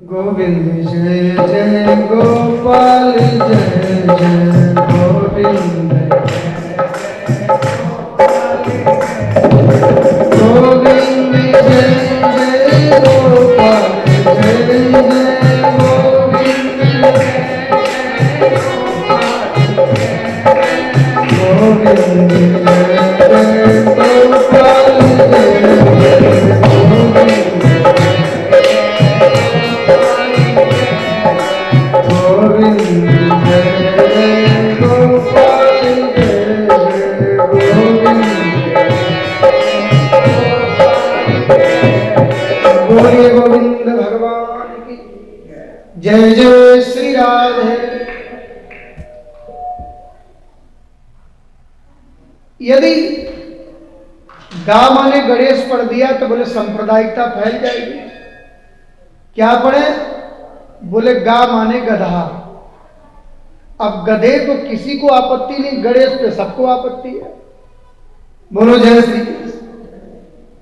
गोविंद जय जय गोपाल जय जय गोविंद गोविंद जय जय गोपाल जय जय गोविंद गोविंद जय जय गोपाल जय जय गोविंद भगवान की जय जय श्री राधे। यदि गा माने गणेश पढ़ दिया तो बोले सांप्रदायिकता फैल जाएगी। क्या पढ़े? बोले गा माने गधा। अब गधे को किसी को आपत्ति नहीं, गणेश पे सबको आपत्ति है। बोलो जय श्री कृष्ण।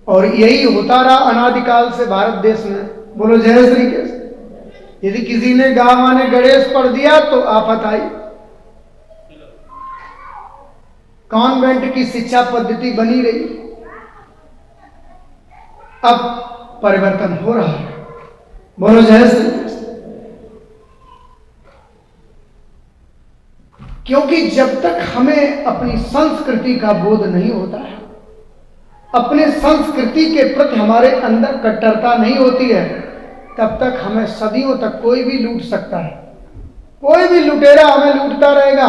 और यही होता रहा अनादिकाल से भारत देश में। बोलो जय श्री कृष्ण। यदि किसी ने गा माने गणेश पढ़ दिया तो आफत आई। कॉन्वेंट की शिक्षा पद्धति बनी रही, अब परिवर्तन हो रहा है। बोलो जय श्री कृष्ण। क्योंकि जब तक हमें अपनी संस्कृति का बोध नहीं होता है, अपने संस्कृति के प्रति हमारे अंदर कट्टरता नहीं होती है, तब तक हमें सदियों तक कोई भी लूट सकता है। कोई भी लुटेरा हमें लूटता रहेगा,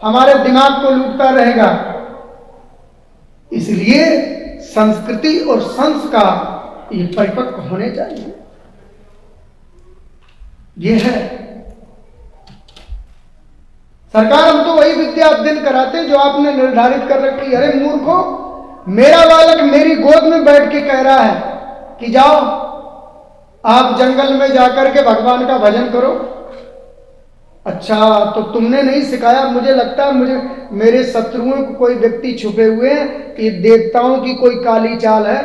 हमारे दिमाग को लूटता रहेगा। इसलिए संस्कृति और संस्कार ये परिपक्व होने चाहिए। ये है सरकार, हम तो वही विद्या अध्ययन कराते हैं जो आपने निर्धारित कर रखी है। अरे मूर्खो, मेरा बालक मेरी गोद में बैठ के कह रहा है कि जाओ आप जंगल में जाकर के भगवान का भजन करो। अच्छा, तो तुमने नहीं सिखाया। मुझे लगता है मुझे मेरे शत्रुओं को कोई व्यक्ति छुपे हुए हैं कि देवताओं की कोई काली चाल है,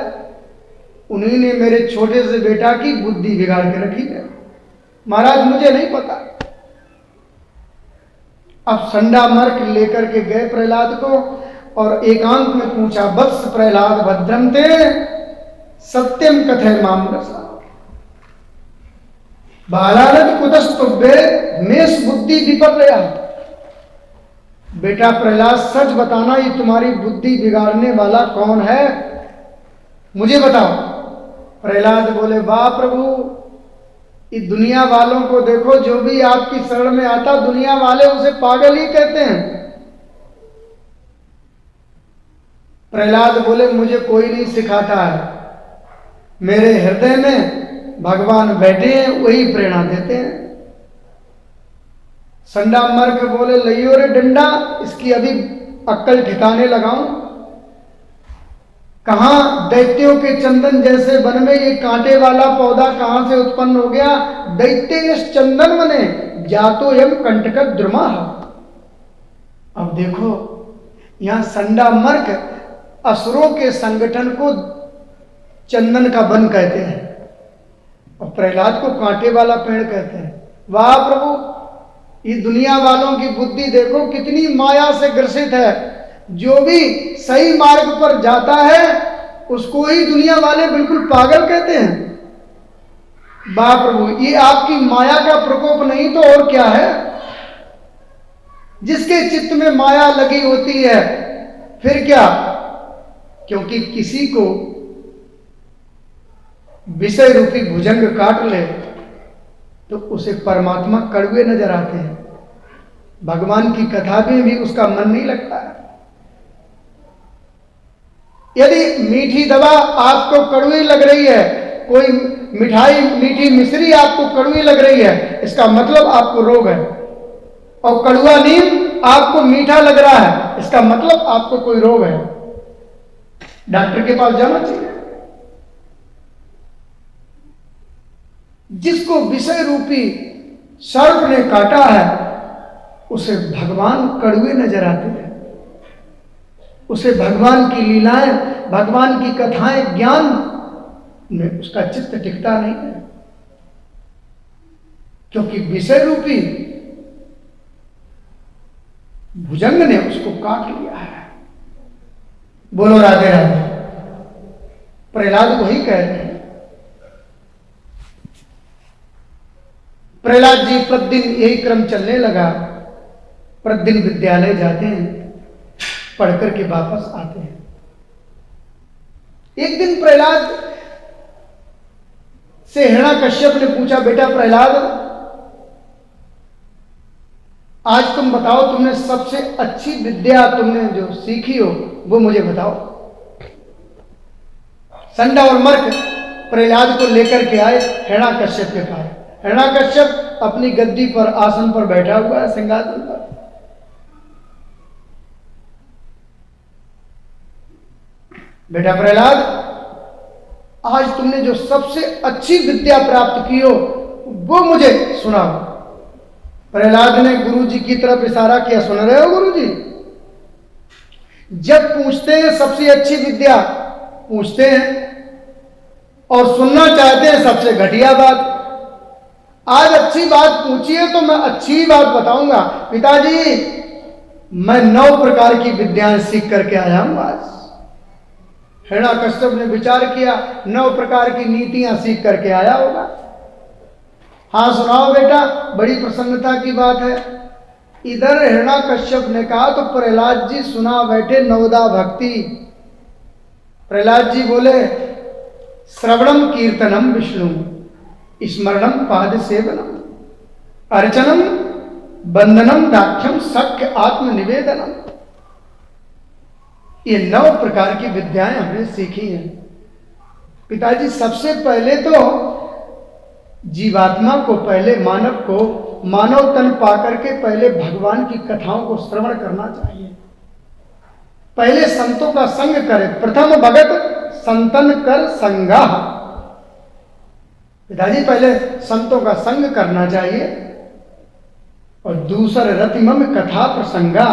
उन्हीं ने मेरे छोटे से बेटा की बुद्धि बिगाड़ के रखी है। महाराज मुझे नहीं पता। अब संडा मर्क लेकर के गए प्रहलाद को और एकांत में पूछा, वत्स प्रहलाद भद्रम ते सत्यम कथय माम रसा बालानंद कुतस्तुभ्ये मेष बुद्धि विपर्या। बेटा प्रहलाद सच बताना, ये तुम्हारी बुद्धि बिगाड़ने वाला कौन है, मुझे बताओ। प्रहलाद बोले, वाह प्रभु, इस दुनिया वालों को देखो, जो भी आपकी शरण में आता दुनिया वाले उसे पागल ही कहते हैं। प्रहलाद बोले, मुझे कोई नहीं सिखाता है, मेरे हृदय में भगवान बैठे हैं, वही प्रेरणा देते हैं। संडा मर्क बोले, लइयो रे डंडा, इसकी अभी अक्ल ठिकाने लगाऊं। कहां दैत्यों के चंदन जैसे वन में ये कांटे वाला पौधा कहां से उत्पन्न हो गया? दैत्य इस चंदन वने जातो यम कंटक द्रुमा। अब देखो, यहां संडा मर्क असुरों के संगठन को चंदन का वन कहते हैं और प्रहलाद को कांटे वाला पेड़ कहते हैं। वाह प्रभु, ये दुनिया वालों की बुद्धि देखो कितनी माया से ग्रसित है। जो भी सही मार्ग पर जाता है उसको ही दुनिया वाले बिल्कुल पागल कहते हैं। वाह प्रभु, ये आपकी माया का प्रकोप नहीं तो और क्या है? जिसके चित्त में माया लगी होती है फिर क्या? क्योंकि किसी को विषय रूपी भुजंग काट ले तो उसे परमात्मा कड़वे नजर आते हैं। भगवान की कथा में भी उसका मन नहीं लगता है। यदि मीठी दवा आपको कड़वी लग रही है, कोई मिठाई मीठी मिश्री आपको कड़वी लग रही है, इसका मतलब आपको रोग है। और कड़वा नीम आपको मीठा लग रहा है, इसका मतलब आपको कोई रोग है। डॉक्टर के पास जाना चाहिए। जिसको विषय रूपी सर्प ने काटा है उसे भगवान कड़वे नजर आते हैं। उसे भगवान की लीलाएं, भगवान की कथाएं, ज्ञान में उसका चित्त टिकता नहीं है। क्योंकि विषय रूपी भुजंग ने उसको काट लिया है। बोलो राधे राधे। प्रहलाद वही कह रहे हैं। प्रहलाद जी प्रतिदिन यही क्रम चलने लगा। प्रतिदिन विद्यालय जाते हैं, पढ़कर के वापस आते हैं। एक दिन प्रहलाद से हिरण्याकश्यप ने पूछा, बेटा प्रहलाद, आज तुम बताओ, तुमने सबसे अच्छी विद्या तुमने जो सीखी हो वो मुझे बताओ। संडा और मर्क प्रहलाद को लेकर के आए हिरण्याकश्यप के पास। हिरण्याकश्यप अपनी गद्दी पर, आसन पर बैठा हुआ है, सिंहासन पर। बेटा प्रहलाद, आज तुमने जो सबसे अच्छी विद्या प्राप्त की हो वो मुझे सुनाओ। प्रहलाद ने गुरुजी की तरफ इशारा किया। सुन रहे हो गुरुजी? जब पूछते हैं सबसे अच्छी विद्या पूछते हैं और सुनना चाहते हैं सबसे घटिया बात। आज अच्छी बात पूछी है तो मैं अच्छी बात बताऊंगा। पिताजी, मैं 9 प्रकार की विद्याएं सीख करके आया हूं आज। हिरण्याकश्यप ने विचार किया, 9 प्रकार की नीतियां सीख करके आया होगा। हाँ सुनाओ बेटा, बड़ी प्रसन्नता की बात है। इधर हिरण्याकश्यप ने कहा तो प्रहलाद जी सुना बैठे नवदा भक्ति। प्रहलाद जी बोले, श्रवणम कीर्तनम विष्णु, स्मरणम पाद सेवनम, अर्चनम बंदनम दाख्यम सख्य आत्मनिवेदनम। ये 9 प्रकार की विद्याएं हमने सीखी हैं। पिताजी, सबसे पहले तो जीवात्मा को, पहले मानव को मानव तन पाकर के पहले भगवान की कथाओं को श्रवण करना चाहिए। पहले संतों का संग करे। प्रथम भगत संतन कर संगा। पिताजी, पहले संतों का संग करना चाहिए और दूसरे रतिमम कथा प्रसंगा,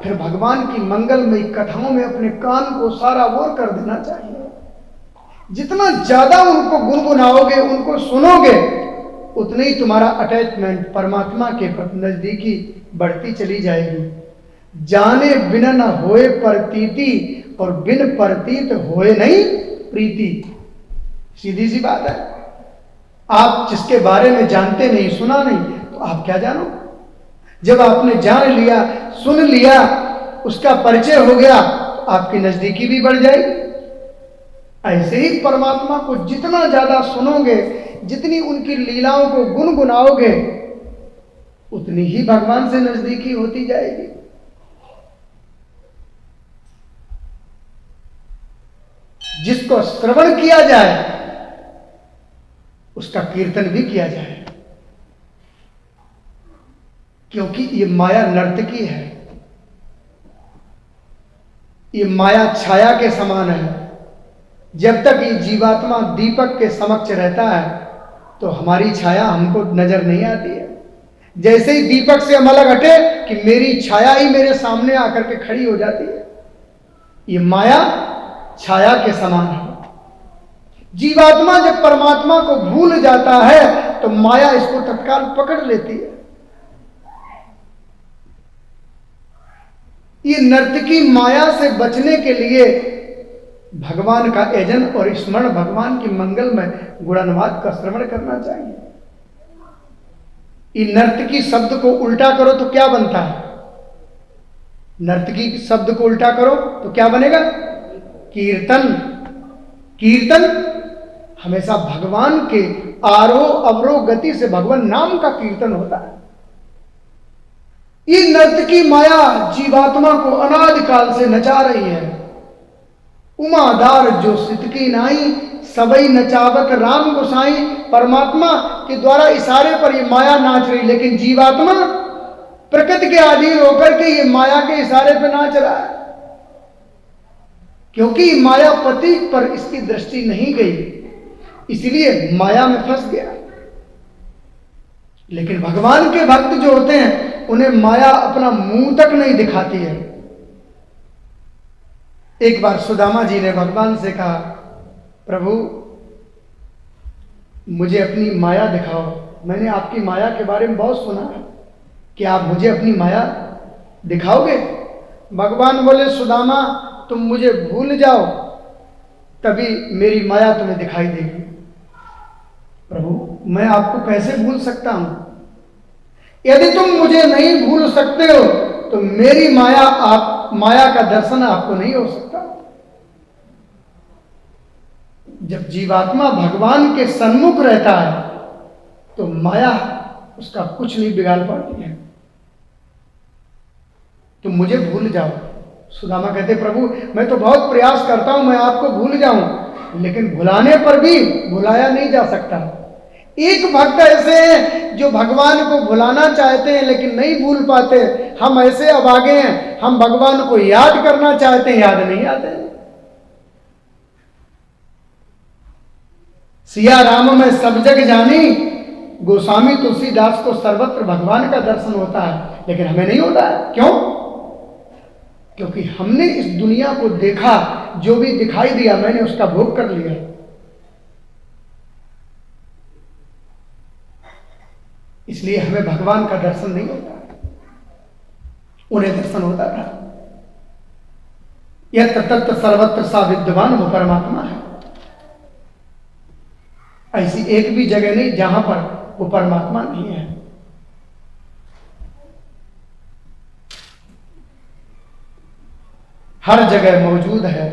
फिर भगवान की मंगलमयी कथाओं में अपने कान को सारा वोर कर देना चाहिए। जितना ज्यादा उनको गुनगुनाओगे, उनको सुनोगे, उतनी ही तुम्हारा अटैचमेंट परमात्मा के प्रति नजदीकी बढ़ती चली जाएगी। जाने बिना न होए प्रतीति और बिन प्रतीत होए नहीं प्रीति। सीधी सी बात है। आप जिसके बारे में जानते नहीं, सुना नहीं, तो आप क्या जानो। जब आपने जान लिया, सुन लिया, उसका परिचय हो गया, तो आपकी नजदीकी भी बढ़ जाएगी। ऐसे ही परमात्मा को जितना ज्यादा सुनोगे, जितनी उनकी लीलाओं को गुनगुनाओगे, उतनी ही भगवान से नजदीकी होती जाएगी। जिसको श्रवण किया जाए उसका कीर्तन भी किया जाए, क्योंकि ये माया नर्तकी है। ये माया छाया के समान है। जब तक ये जीवात्मा दीपक के समक्ष रहता है तो हमारी छाया हमको नजर नहीं आती है। जैसे ही दीपक से हम अलग हटे कि मेरी छाया ही मेरे सामने आकर के खड़ी हो जाती है। ये माया छाया के समान है। जीवात्मा जब परमात्मा को भूल जाता है तो माया इसको तत्काल पकड़ लेती है। ये नर्तकी माया से बचने के लिए भगवान का यजन और स्मरण, भगवान की मंगल में गुणानुवाद का श्रवण करना चाहिए। ये नर्तकी शब्द को उल्टा करो तो क्या बनता है? नर्तकी शब्द को उल्टा करो तो क्या बनेगा? कीर्तन। कीर्तन हमेशा भगवान के आरोह अवरोह गति से भगवान नाम का कीर्तन होता है। ये नर्तकी माया जीवात्मा को अनादिकाल से नचा रही है। उमादार जो सितकी नाई, सबई नचावत राम गोसाई। परमात्मा के द्वारा इशारे पर ये माया नाच रही, लेकिन जीवात्मा प्रकृति के अधीन होकर के ये माया के इशारे पर नाच रहा है, क्योंकि मायापति पर इसकी दृष्टि नहीं गई, इसलिए माया में फंस गया। लेकिन भगवान के भक्त जो होते हैं उन्हें माया अपना मुंह तक नहीं दिखाती है। एक बार सुदामा जी ने भगवान से कहा, प्रभु मुझे अपनी माया दिखाओ। मैंने आपकी माया के बारे में बहुत सुना है, कि आप मुझे अपनी माया दिखाओगे? भगवान बोले, सुदामा तुम मुझे भूल जाओ, तभी मेरी माया तुम्हें दिखाई देगी। प्रभु मैं आपको कैसे भूल सकता हूं? यदि तुम मुझे नहीं भूल सकते हो तो मेरी माया का दर्शन आपको नहीं हो सकता। जब जीवात्मा भगवान के सन्मुख रहता है तो माया उसका कुछ नहीं बिगाड़ पाती है। तुम मुझे भूल जाओ। सुदामा कहते, प्रभु मैं तो बहुत प्रयास करता हूं मैं आपको भूल जाऊं, लेकिन भुलाने पर भी भुलाया नहीं जा सकता। एक भक्त ऐसे हैं जो भगवान को भुलाना चाहते हैं लेकिन नहीं भूल पाते। हम ऐसे अभागे हैं, हम भगवान को याद करना चाहते हैं, याद नहीं आते। सिया राम में सब जग जानी, गोस्वामी तुलसीदास को सर्वत्र भगवान का दर्शन होता है, लेकिन हमें नहीं होता है। क्यों? क्योंकि हमने इस दुनिया को देखा, जो भी दिखाई दिया मैंने उसका भोग कर लिया। इसलिए हमें भगवान का दर्शन नहीं होता, उन्हें दर्शन होता था। यह तत्त सर्वत्र सा विद्यमान वो परमात्मा है। ऐसी एक भी जगह नहीं जहां पर वो परमात्मा नहीं है। हर जगह मौजूद है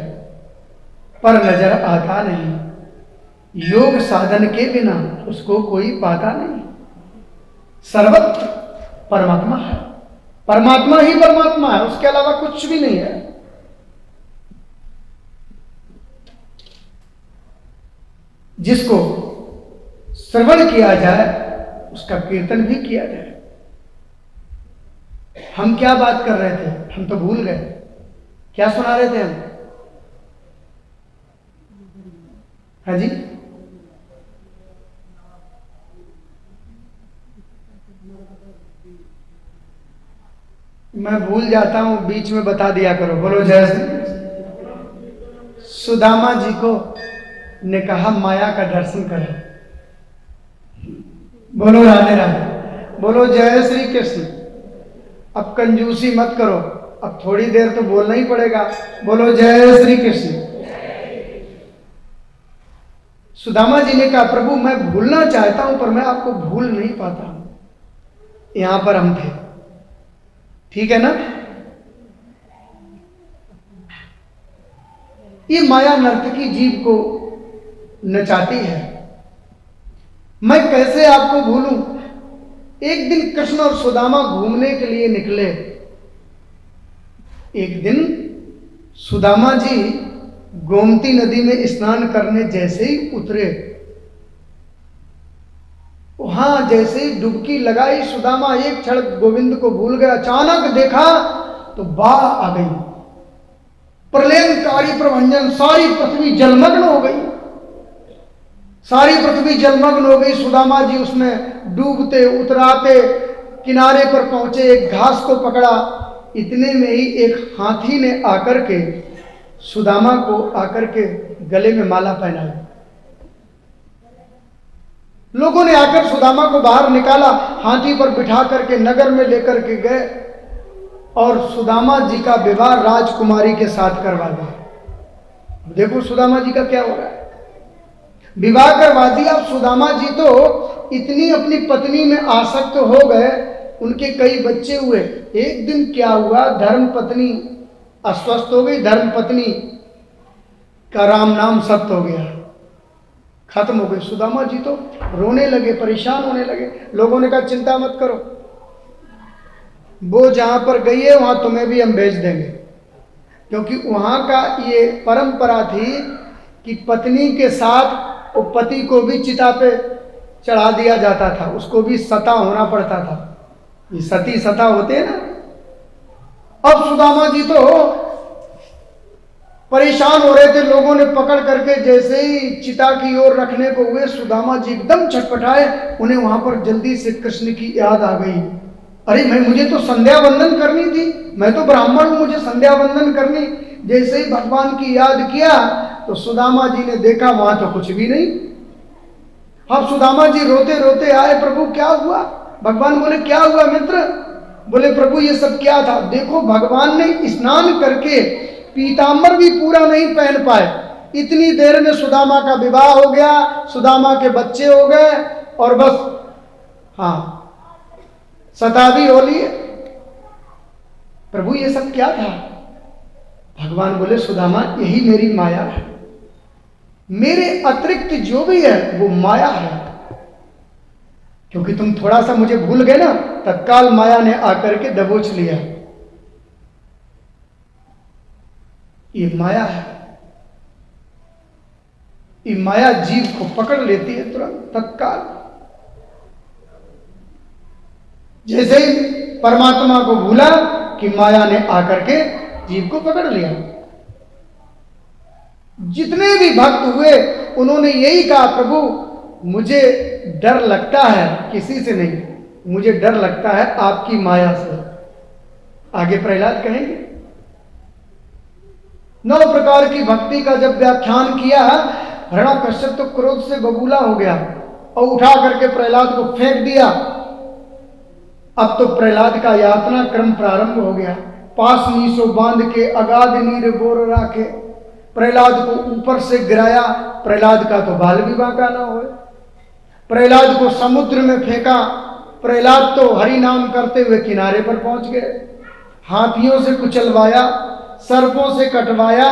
पर नजर आता नहीं। योग साधन के बिना उसको कोई पाता नहीं। सर्वत्र परमात्मा है, परमात्मा ही परमात्मा है, उसके अलावा कुछ भी नहीं है। जिसको श्रवण किया जाए उसका कीर्तन भी किया जाए। हम क्या बात कर रहे थे? हम तो भूल गए। क्या सुना रहे थे हम? हाँ जी, मैं भूल जाता हूं, बीच में बता दिया करो। बोलो जय श्री। सुदामा जी को ने कहा माया का दर्शन करो। बोलो राधे राधे, बोलो जय श्री कृष्ण। अब कंजूसी मत करो, अब थोड़ी देर तो बोलना ही पड़ेगा। बोलो जय श्री कृष्ण। सुदामा जी ने कहा, प्रभु मैं भूलना चाहता हूं पर मैं आपको भूल नहीं पाता हूं। यहां पर हम थे, ठीक है ना? ये माया नर्तकी जीव को नचाती है। मैं कैसे आपको भूलूं? एक दिन कृष्ण और सुदामा घूमने के लिए निकले। एक दिन सुदामा जी गोमती नदी में स्नान करने जैसे ही उतरे, वहां जैसे ही डुबकी लगाई सुदामा एक क्षण गोविंद को भूल गया। अचानक देखा तो बाढ़ आ गई, प्रलयंकारी प्रभंजन, सारी पृथ्वी जलमग्न हो गई। सारी पृथ्वी जलमग्न हो गई। सुदामा जी उसमें डूबते उतराते किनारे पर पहुंचे, एक घास को पकड़ा। इतने में ही एक हाथी ने आकर के सुदामा को आकर के गले में माला पहनाई। लोगों ने आकर सुदामा को बाहर निकाला, हाथी पर बिठा करके नगर में लेकर के गए और सुदामा जी का विवाह राजकुमारी के साथ करवा दिया। देखो सुदामा जी का क्या हो रहा है, विवाह करवा दिया। सुदामा जी तो इतनी अपनी पत्नी में आसक्त हो गए, उनके कई बच्चे हुए। एक दिन क्या हुआ, धर्म पत्नी अस्वस्थ हो गई, धर्म पत्नी का राम नाम सत्य हो गया, खत्म हो गई। सुदामा जी तो रोने लगे, परेशान होने लगे। लोगों ने कहा चिंता मत करो, वो जहां पर गई है वहां तुम्हें भी हम भेज देंगे। क्योंकि वहां का ये परंपरा थी कि पत्नी के साथ वो पति को भी चिता पे चढ़ा दिया जाता था, उसको भी सता होना पड़ता था। ये सती सता होते हैं ना। अब सुदामा जी तो परेशान हो रहे थे, लोगों ने पकड़ करके जैसे ही चिता की ओर रखने को हुए, सुदामा जी एकदम छटपटाए। उन्हें वहां पर जल्दी से कृष्ण की याद आ गई। अरे मुझे तो संध्या वंदन करनी थी, मैं तो ब्राह्मण हूं, मुझे संध्या वंदन करनी। जैसे ही भगवान की याद किया तो सुदामा जी ने देखा वहां तो कुछ भी नहीं। अब सुदामा जी रोते रोते आए, प्रभु क्या हुआ? भगवान बोले क्या हुआ मित्र? बोले प्रभु ये सब क्या था? देखो भगवान ने स्नान करके पीताम्बर भी पूरा नहीं पहन पाए, इतनी देर में सुदामा का विवाह हो गया, सुदामा के बच्चे हो गए और बस हाँ शताब्दी हो लिए। प्रभु ये सब क्या था? भगवान बोले सुदामा यही मेरी माया है, मेरे अतिरिक्त जो भी है वो माया है। क्योंकि तुम थोड़ा सा मुझे भूल गए ना, तत्काल माया ने आकर के दबोच लिया। ये माया है, ये माया जीव को पकड़ लेती है तुरंत तत्काल। जैसे ही परमात्मा को भूला कि माया ने आकर के जीव को पकड़ लिया। जितने भी भक्त हुए उन्होंने यही कहा, प्रभु मुझे डर लगता है, किसी से नहीं, मुझे डर लगता है आपकी माया से। आगे प्रहलाद कहेंगे 9 प्रकार की भक्ति का जब व्याख्यान किया, हिरण्यकश्यप तो क्रोध से बबूला हो गया और उठा करके प्रहलाद को फेंक दिया। अब तो प्रहलाद का यातना क्रम प्रारंभ हो गया। पास नीसो बांध के अगाध नीर बोर राखे, प्रहलाद को ऊपर से गिराया, प्रहलाद का तो बाल भी बांका ना हो। प्रहलाद को समुद्र में फेंका, प्रहलाद तो हरि नाम करते हुए किनारे पर पहुंच गए। हाथियों से कुचलवाया, सर्पों से कटवाया,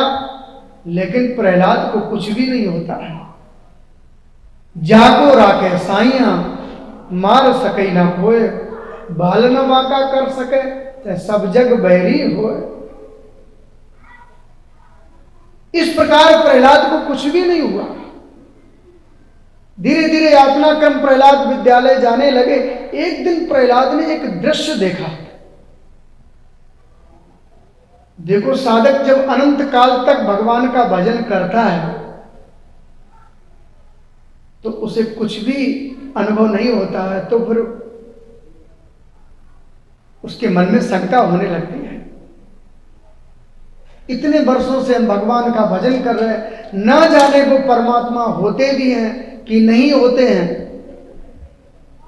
लेकिन प्रहलाद को कुछ भी नहीं होता है। जाको राखे साइया मार सके ना कोय, बाल न बांका कर सके ते सब जग बैरी होए। इस प्रकार प्रहलाद को कुछ भी नहीं हुआ। धीरे धीरे यातना क्रम प्रहलाद विद्यालय जाने लगे। एक दिन प्रहलाद ने एक दृश्य देखा। देखो साधक जब अनंत काल तक भगवान का भजन करता है तो उसे कुछ भी अनुभव नहीं होता है, तो फिर उसके मन में शंका होने लगती है। इतने वर्षों से हम भगवान का भजन कर रहे हैं, ना जाने वो परमात्मा होते भी हैं कि नहीं होते हैं।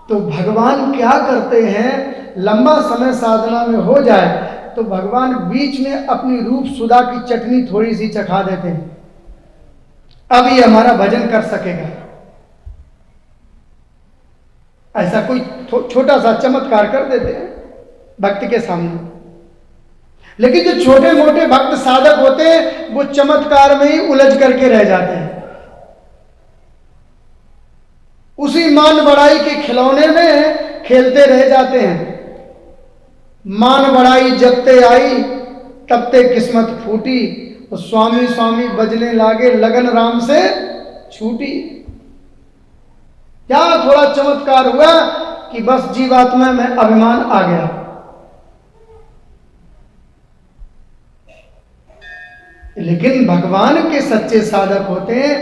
तो भगवान क्या करते हैं, लंबा समय साधना में हो जाए तो भगवान बीच में अपनी रूप सुधा की चटनी थोड़ी सी चखा देते हैं, अब ये हमारा भजन कर सकेगा। ऐसा कोई छोटा सा चमत्कार कर देते हैं भक्त के सामने। लेकिन जो छोटे मोटे भक्त साधक होते हैं वो चमत्कार में ही उलझ करके रह जाते हैं, उसी मान बढ़ाई के खिलौने में खेलते रह जाते हैं। मान बढ़ाई जबते आई तबते किस्मत फूटी, तो स्वामी स्वामी बजने लागे लगन राम से छूटी। क्या थोड़ा चमत्कार हुआ कि बस जीवात्मा में अभिमान आ गया। लेकिन भगवान के सच्चे साधक होते हैं,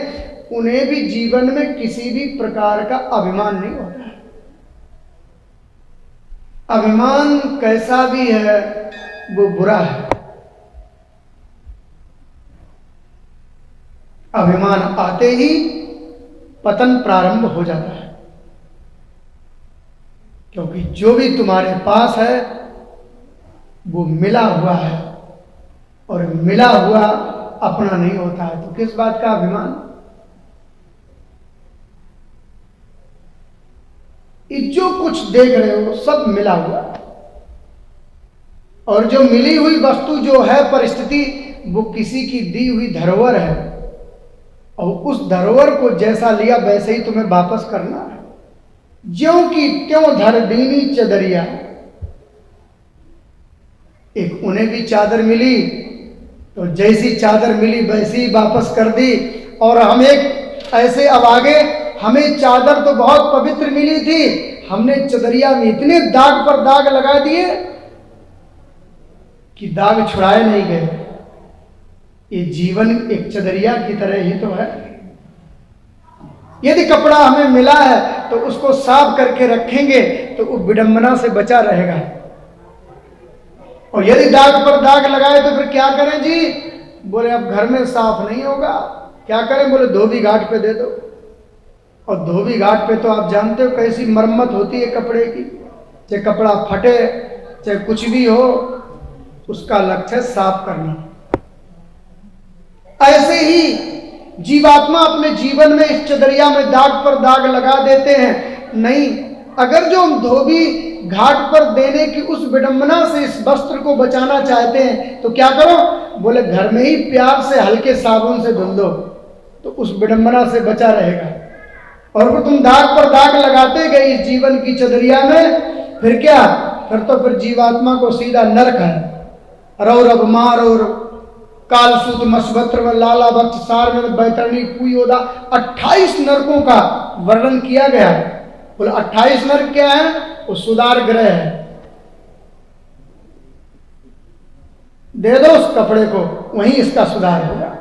उन्हें भी जीवन में किसी भी प्रकार का अभिमान नहीं होता है। अभिमान कैसा भी है वो बुरा है। अभिमान आते ही पतन प्रारंभ हो जाता है, क्योंकि जो भी तुम्हारे पास है वो मिला हुआ है, और मिला हुआ अपना नहीं होता है, तो किस बात का अभिमान। जो कुछ देख रहे हो सब मिला हुआ, और जो मिली हुई वस्तु जो है परिस्थिति, वो किसी की दी हुई धरोहर है, और उस धरोहर को जैसा लिया वैसे ही तुम्हें वापस करना है। ज्यों की त्यों धर दीनी चदरिया। एक उन्हें भी चादर मिली तो जैसी चादर मिली वैसी ही वापस कर दी, और हम एक ऐसे अब आगे, हमें चादर तो बहुत पवित्र मिली थी, हमने चदरिया में इतने दाग पर दाग लगा दिए कि दाग छुड़ाए नहीं गए। ये जीवन एक चदरिया की तरह ही तो है। यदि कपड़ा हमें मिला है तो उसको साफ करके रखेंगे तो वो विडंबना से बचा रहेगा, और यदि दाग पर दाग लगाए तो फिर क्या करें जी? बोले अब घर में साफ नहीं होगा, क्या करें? बोले धोबी घाट पे दे दो। और धोबी घाट पे तो आप जानते हो कैसी मरम्मत होती है कपड़े की, चाहे कपड़ा फटे चाहे कुछ भी हो, उसका लक्ष्य साफ करना। ऐसे ही जीवात्मा अपने जीवन में इस चदरिया में दाग पर दाग लगा देते हैं। नहीं, अगर जो हम धोबी घाट पर देने की उस विडंबना से इस वस्त्र को बचाना चाहते हैं तो क्या करो? बोले घर में ही प्यार से हल्के साबुन से धुल दो, तो उस विडंबना से बचा रहेगा। और फिर तुम दाग पर दाग लगाते गए इस जीवन की चदरिया में, फिर क्या? फिर जीवात्मा को सीधा नरक है। रौरव मारौर कालसूत मस्वत्र व लाला वक्ष सार में बैतरणी कुयोदा 28 नरकों का वर्णन किया गया है। बोले 28 नरक क्या है? वो सुधार ग्रह है। दे दो उस कपड़े को, वहीं इसका सुधार होगा।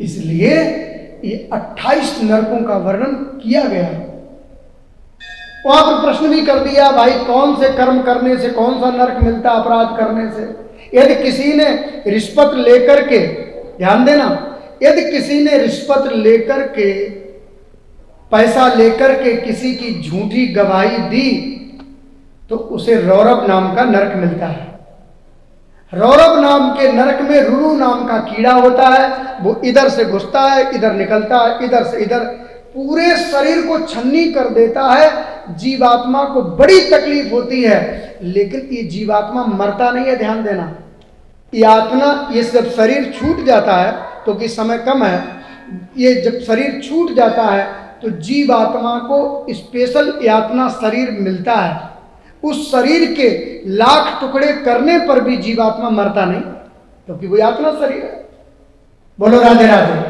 इसलिए ये 28 नरकों का वर्णन किया गया है। वहां पर प्रश्न भी कर दिया, भाई कौन से कर्म करने से कौन सा नरक मिलता अपराध करने से? यदि किसी ने रिश्वत लेकर के, ध्यान देना, यदि किसी ने रिश्वत लेकर के, पैसा लेकर के किसी की झूठी गवाही दी तो उसे रौरव नाम का नरक मिलता है। रौरव नाम के नरक में रुरु नाम का कीड़ा होता है। वो इधर से घुसता है, इधर निकलता है, इधर से इधर, पूरे शरीर को छन्नी कर देता है। जीवात्मा को बड़ी तकलीफ होती है, लेकिन ये जीवात्मा मरता नहीं है। ध्यान देना, यातना, ये जब शरीर छूट जाता है, तो कि समय कम है, ये जब शरीर छूट जाता है तो जीवात्मा को स्पेशल यातना शरीर मिलता है। उस शरीर के लाख टुकड़े करने पर भी जीवात्मा मरता नहीं, क्योंकि वो यातना शरीर है। बोलो राधे राधे।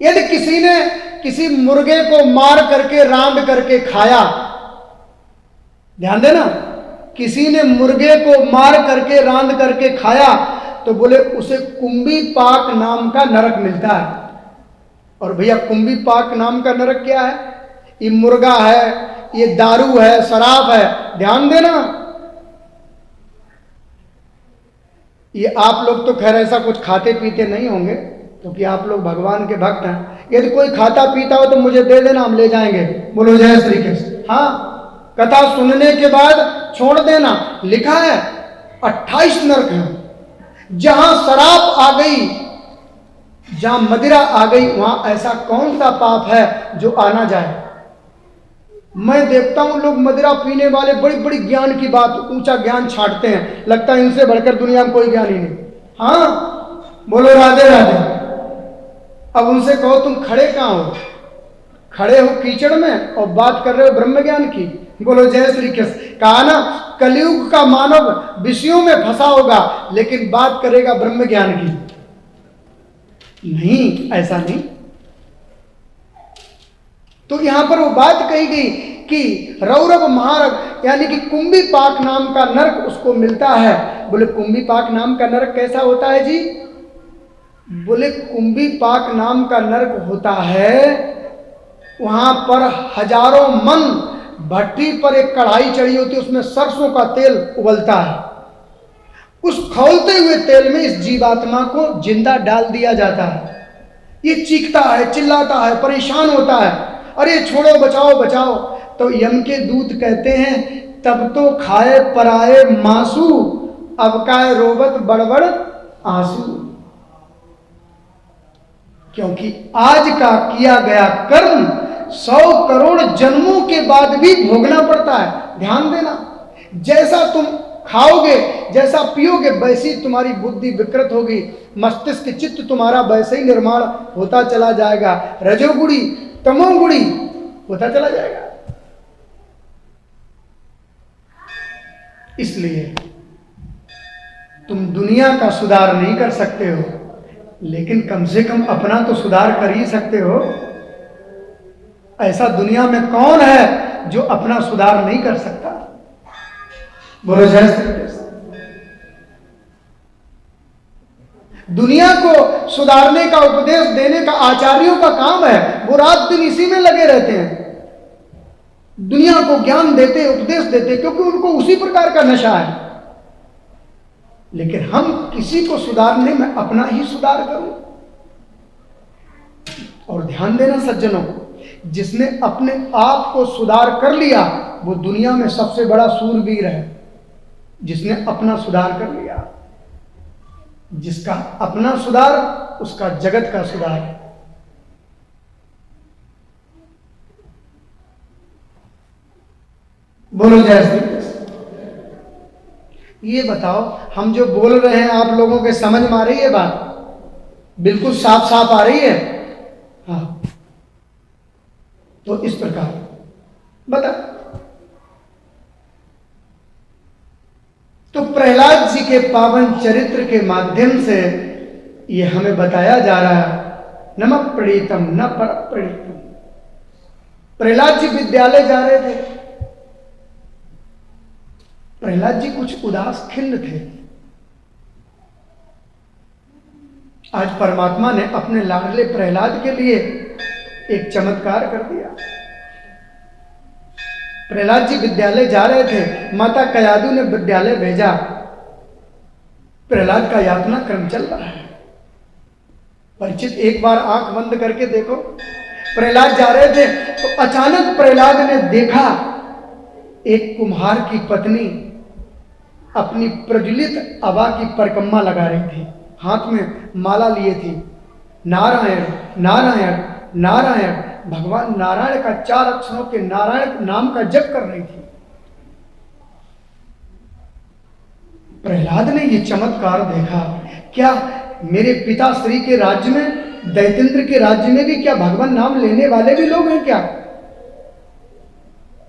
यदि किसी ने किसी मुर्गे को मार करके रांध करके खाया, ध्यान देना, किसी ने मुर्गे को मार करके रांध करके खाया तो बोले उसे कुंभी पाक नाम का नरक मिलता है। और भैया कुंभी पाक नाम का नरक क्या है? ये मुर्गा है, ये दारू है, शराब है। ध्यान देना, ये आप लोग तो खैर ऐसा कुछ खाते पीते नहीं होंगे, क्योंकि आप लोग भगवान के भक्त हैं। यदि कोई खाता पीता हो तो मुझे दे देना, हम ले जाएंगे। बोलो जय श्री कृष्ण। हाँ, कथा सुनने के बाद छोड़ देना। लिखा है 28 नरक है। जहां शराब आ गई, जहां मदिरा आ गई, वहां ऐसा कौन सा पाप है जो आना जाए? मैं देखता हूं लोग मदिरा पीने वाले बड़ी बड़ी ज्ञान की बात, ऊंचा ज्ञान छांटते हैं, लगता है इनसे बढ़कर दुनिया में कोई ज्ञान ही नहीं। हाँ, बोलो राधे राधे। अब उनसे कहो तुम खड़े कहां हो? खड़े हो कीचड़ में और बात कर रहे हो ब्रह्म ज्ञान की। बोलो जय श्री कृष्ण। कहा ना, कलयुग का मानव विषयों में फंसा होगा लेकिन बात करेगा ब्रह्म ज्ञान की। नहीं, ऐसा नहीं। तो यहां पर वो बात कही गई कि रौरव महारव, यानी कि कुंभी पाक नाम का नरक उसको मिलता है। बोले कुंभी पाक नाम का नरक कैसा होता है जी? बोले कुंभी पाक नाम का नरक होता है, वहां पर हजारों मन भट्टी पर एक कढ़ाई चढ़ी होती है, उसमें सरसों का तेल उबलता है। उस खौलते हुए तेल में इस जीवात्मा को जिंदा डाल दिया जाता है। ये चीखता है, चिल्लाता है, परेशान होता है, अरे छोड़ो, बचाओ बचाओ। तो यम के दूत कहते हैं तब तो खाए पराए मासू, अब काय रोबत बड़बड़ आंसू। क्योंकि आज का किया गया कर्म 100 करोड़ जन्मों के बाद भी भोगना पड़ता है। ध्यान देना, जैसा तुम खाओगे, जैसा पियोगे, वैसी तुम्हारी बुद्धि विकृत होगी, मस्तिष्क चित्त तुम्हारा वैसे ही निर्माण होता चला जाएगा, रजोगुणी तमोगुणी होता चला जाएगा। इसलिए तुम दुनिया का सुधार नहीं कर सकते हो, लेकिन कम से कम अपना तो सुधार कर ही सकते हो। ऐसा दुनिया में कौन है जो अपना सुधार नहीं कर सकता? बोलो जय श्री कृष्ण। दुनिया को सुधारने का, उपदेश देने का आचार्यों का काम है। वो रात दिन इसी में लगे रहते हैं, दुनिया को ज्ञान देते, उपदेश देते, क्योंकि उनको उसी प्रकार का नशा है। लेकिन हम किसी को सुधारने में अपना ही सुधार करूं। और ध्यान देना सज्जनों, जिसने अपने आप को सुधार कर लिया वो दुनिया में सबसे बड़ा सूरवीर है। जिसने अपना सुधार कर लिया, जिसका अपना सुधार उसका जगत का सुधार। बोलो जय श्री कृष्ण। ये बताओ, हम जो बोल रहे हैं आप लोगों के समझ में आ रही है बात? बिल्कुल साफ साफ आ रही है? हाँ, तो इस प्रकार बता। तो प्रहलाद जी के पावन चरित्र के माध्यम से ये हमें बताया जा रहा है, नम प्रणीतम न पर प्रणीतम। प्रहलाद जी विद्यालय जा रहे थे। प्रहलाद जी कुछ उदास खिन्न थे। आज परमात्मा ने अपने लाडले प्रहलाद के लिए एक चमत्कार कर दिया। प्रहलाद जी विद्यालय जा रहे थे, माता कयादु ने विद्यालय भेजा। प्रहलाद का यातना क्रम चल रहा है। परिचित एक बार आंख बंद करके देखो। प्रहलाद जा रहे थे तो अचानक प्रहलाद ने देखा एक कुम्हार की पत्नी अपनी प्रज्वलित आभा की परिक्रमा लगा रही थी, हाथ में माला लिए थी। नारायण नारायण नारायण, भगवान नारायण का 4 अक्षरों के नारायण नाम का जप कर रही थी। प्रहलाद ने यह चमत्कार देखा। क्या मेरे पिता श्री के राज्य में, दैतेंद्र के राज्य में भी क्या भगवान नाम लेने वाले भी लोग हैं क्या?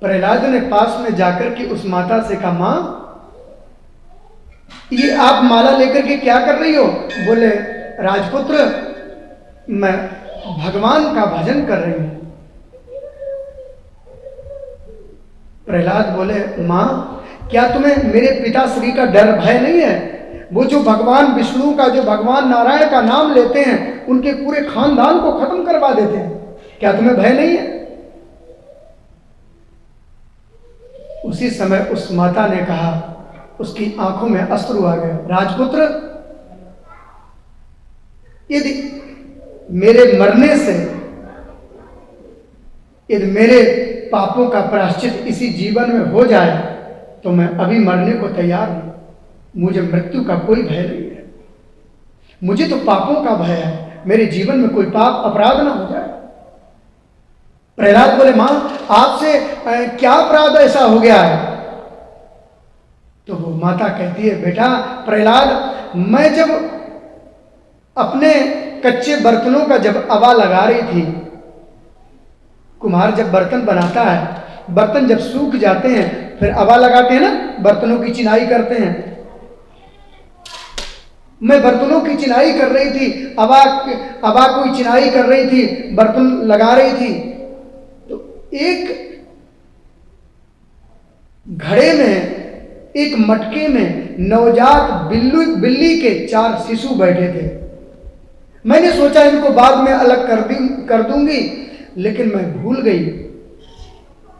प्रहलाद ने पास में जाकर के उस माता से कहा, मां ये आप माला लेकर के क्या कर रही हो? बोले, राजपुत्र मैं भगवान का भजन कर रही हूं। प्रहलाद बोले, मां क्या तुम्हें मेरे पिता श्री का डर भय नहीं है? वो जो भगवान विष्णु का, जो भगवान नारायण का नाम लेते हैं, उनके पूरे खानदान को खत्म करवा देते हैं। क्या तुम्हें भय नहीं है? उसी समय उस माता ने कहा, उसकी आंखों में अश्रु आ गए, राजपुत्र यदि मेरे मरने से, यदि मेरे पापों का प्रायश्चित इसी जीवन में हो जाए तो मैं अभी मरने को तैयार हूं। मुझे मृत्यु का कोई भय नहीं है। मुझे तो पापों का भय है, मेरे जीवन में कोई पाप अपराध ना हो जाए। प्रहलाद बोले, मां आपसे क्या अपराध ऐसा हो गया है? तो वो माता कहती है, बेटा प्रहलाद, मैं जब अपने कच्चे बर्तनों का जब आवा लगा रही थी, कुम्हार जब बर्तन बनाता है, बर्तन जब सूख जाते हैं फिर आवा लगाते हैं ना, बर्तनों की चिनाई करते हैं। मैं बर्तनों की चिनाई कर रही थी, आवा कोई चिनाई कर रही थी, बर्तन लगा रही थी, तो एक घड़े में, एक मटके में नवजात बिल्ली के 4 शिशु बैठे थे। मैंने सोचा इनको बाद में अलग कर दूंगी, लेकिन मैं भूल गई।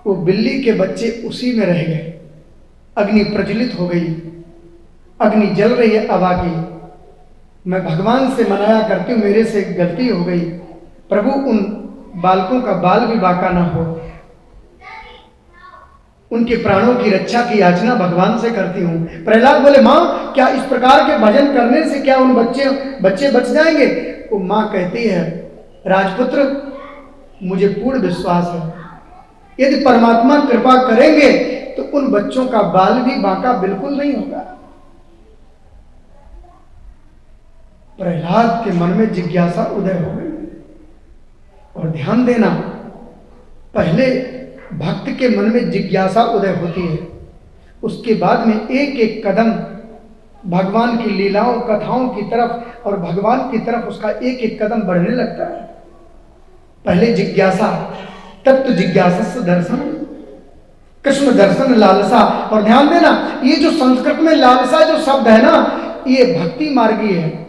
वो बिल्ली के बच्चे उसी में रह गए। अग्नि प्रज्वलित हो गई, अग्नि जल रही है आभा की। मैं भगवान से मनाया करती हूँ, मेरे से गलती हो गई, प्रभु उन बालकों का बाल भी बाका ना हो। उनके प्राणों की रक्षा की याचना भगवान से करती हूँ। प्रहलाद बोले, माँ क्या इस प्रकार के भजन करने से क्या उन बच्चे बच जाएंगे? वो माँ कहती है, राजपुत्र मुझे पूर्ण विश्वास है, यदि परमात्मा कृपा करेंगे तो उन बच्चों का बाल भी बांका बिल्कुल नहीं होगा। प्रहलाद के मन में जिज्ञासा उदय हो गई। और ध्यान देना, पहले भक्त के मन में जिज्ञासा उदय होती है, उसके बाद में एक एक कदम भगवान की लीलाओं कथाओं की तरफ और भगवान की तरफ उसका एक एक कदम बढ़ने लगता है। पहले जिज्ञासा, तत्व जिज्ञासा दर्शन, कृष्ण दर्शन लालसा। और ध्यान देना, ये जो संस्कृत में लालसा जो शब्द है ना, ये भक्ति मार्गी है।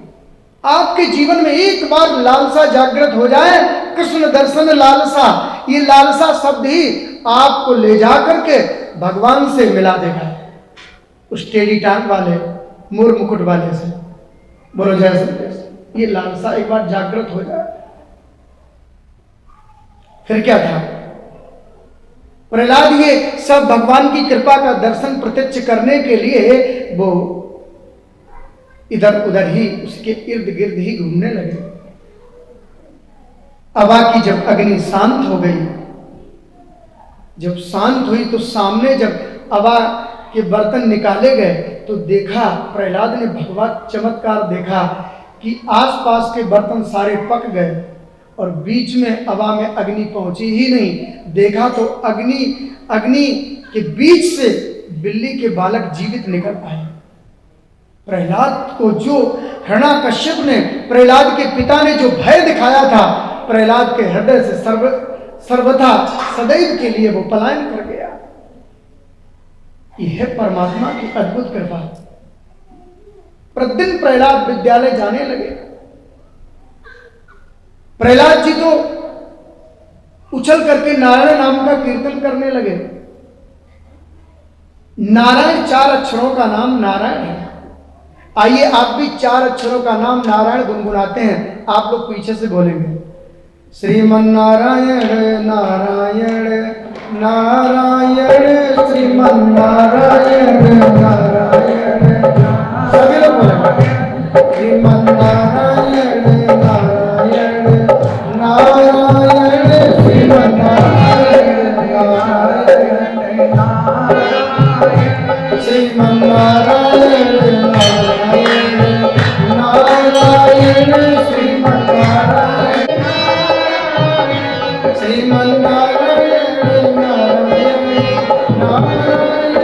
आपके जीवन में एक बार लालसा जागृत हो जाए, कृष्ण दर्शन लालसा, ये लालसा शब्द ही आपको ले जा करके भगवान से मिला देगा। उस टेढ़ी टांग वाले मोर मुकुट वाले से। बोलो जय श्री। ये लालसा एक बार जागृत हो जाए। फिर क्या था? प्रहलाद ये सब भगवान की कृपा का दर्शन प्रत्यक्ष करने के लिए वो इधर उधर ही उसके इर्द गिर्द ही घूमने लगे। अवा की जब अग्नि शांत हो गई, जब शांत हुई तो सामने जब अवा के बर्तन निकाले गए तो देखा, प्रहलाद ने भगवत चमत्कार देखा कि आसपास के बर्तन सारे पक गए और बीच में अवा में अग्नि पहुंची ही नहीं। देखा तो अग्नि के बीच से बिल्ली के बालक जीवित निकल आए। प्रहलाद को जो हिरण्याकश्यप ने, प्रहलाद के पिता ने जो भय दिखाया था, प्रहलाद के हृदय से सर्वथा सदैव के लिए वो पलायन कर गया। यह परमात्मा की अद्भुत कृपा। प्रतिदिन प्रहलाद विद्यालय जाने लगे। प्रहलाद जी तो उछल करके नारायण नाम का कीर्तन करने लगे। नारायण 4 अक्षरों का नाम नारायण है। आइए आप भी 4 अक्षरों का नाम नारायण गुनगुनाते हैं। आप लोग पीछे से बोलेंगे, श्रीमन नारायण नारायण नारायण, श्रीमन नारायण नारायण। सभी लोग बोलेंगे, श्रीमन नारायण नारायण नारायण, श्रीमन नारायण नारायण, श्रीमन नारायण नारायण, श्रीमन नारायण, श्रीमन नारायण नारायण नारायण, श्रीमन नारायण नारायण,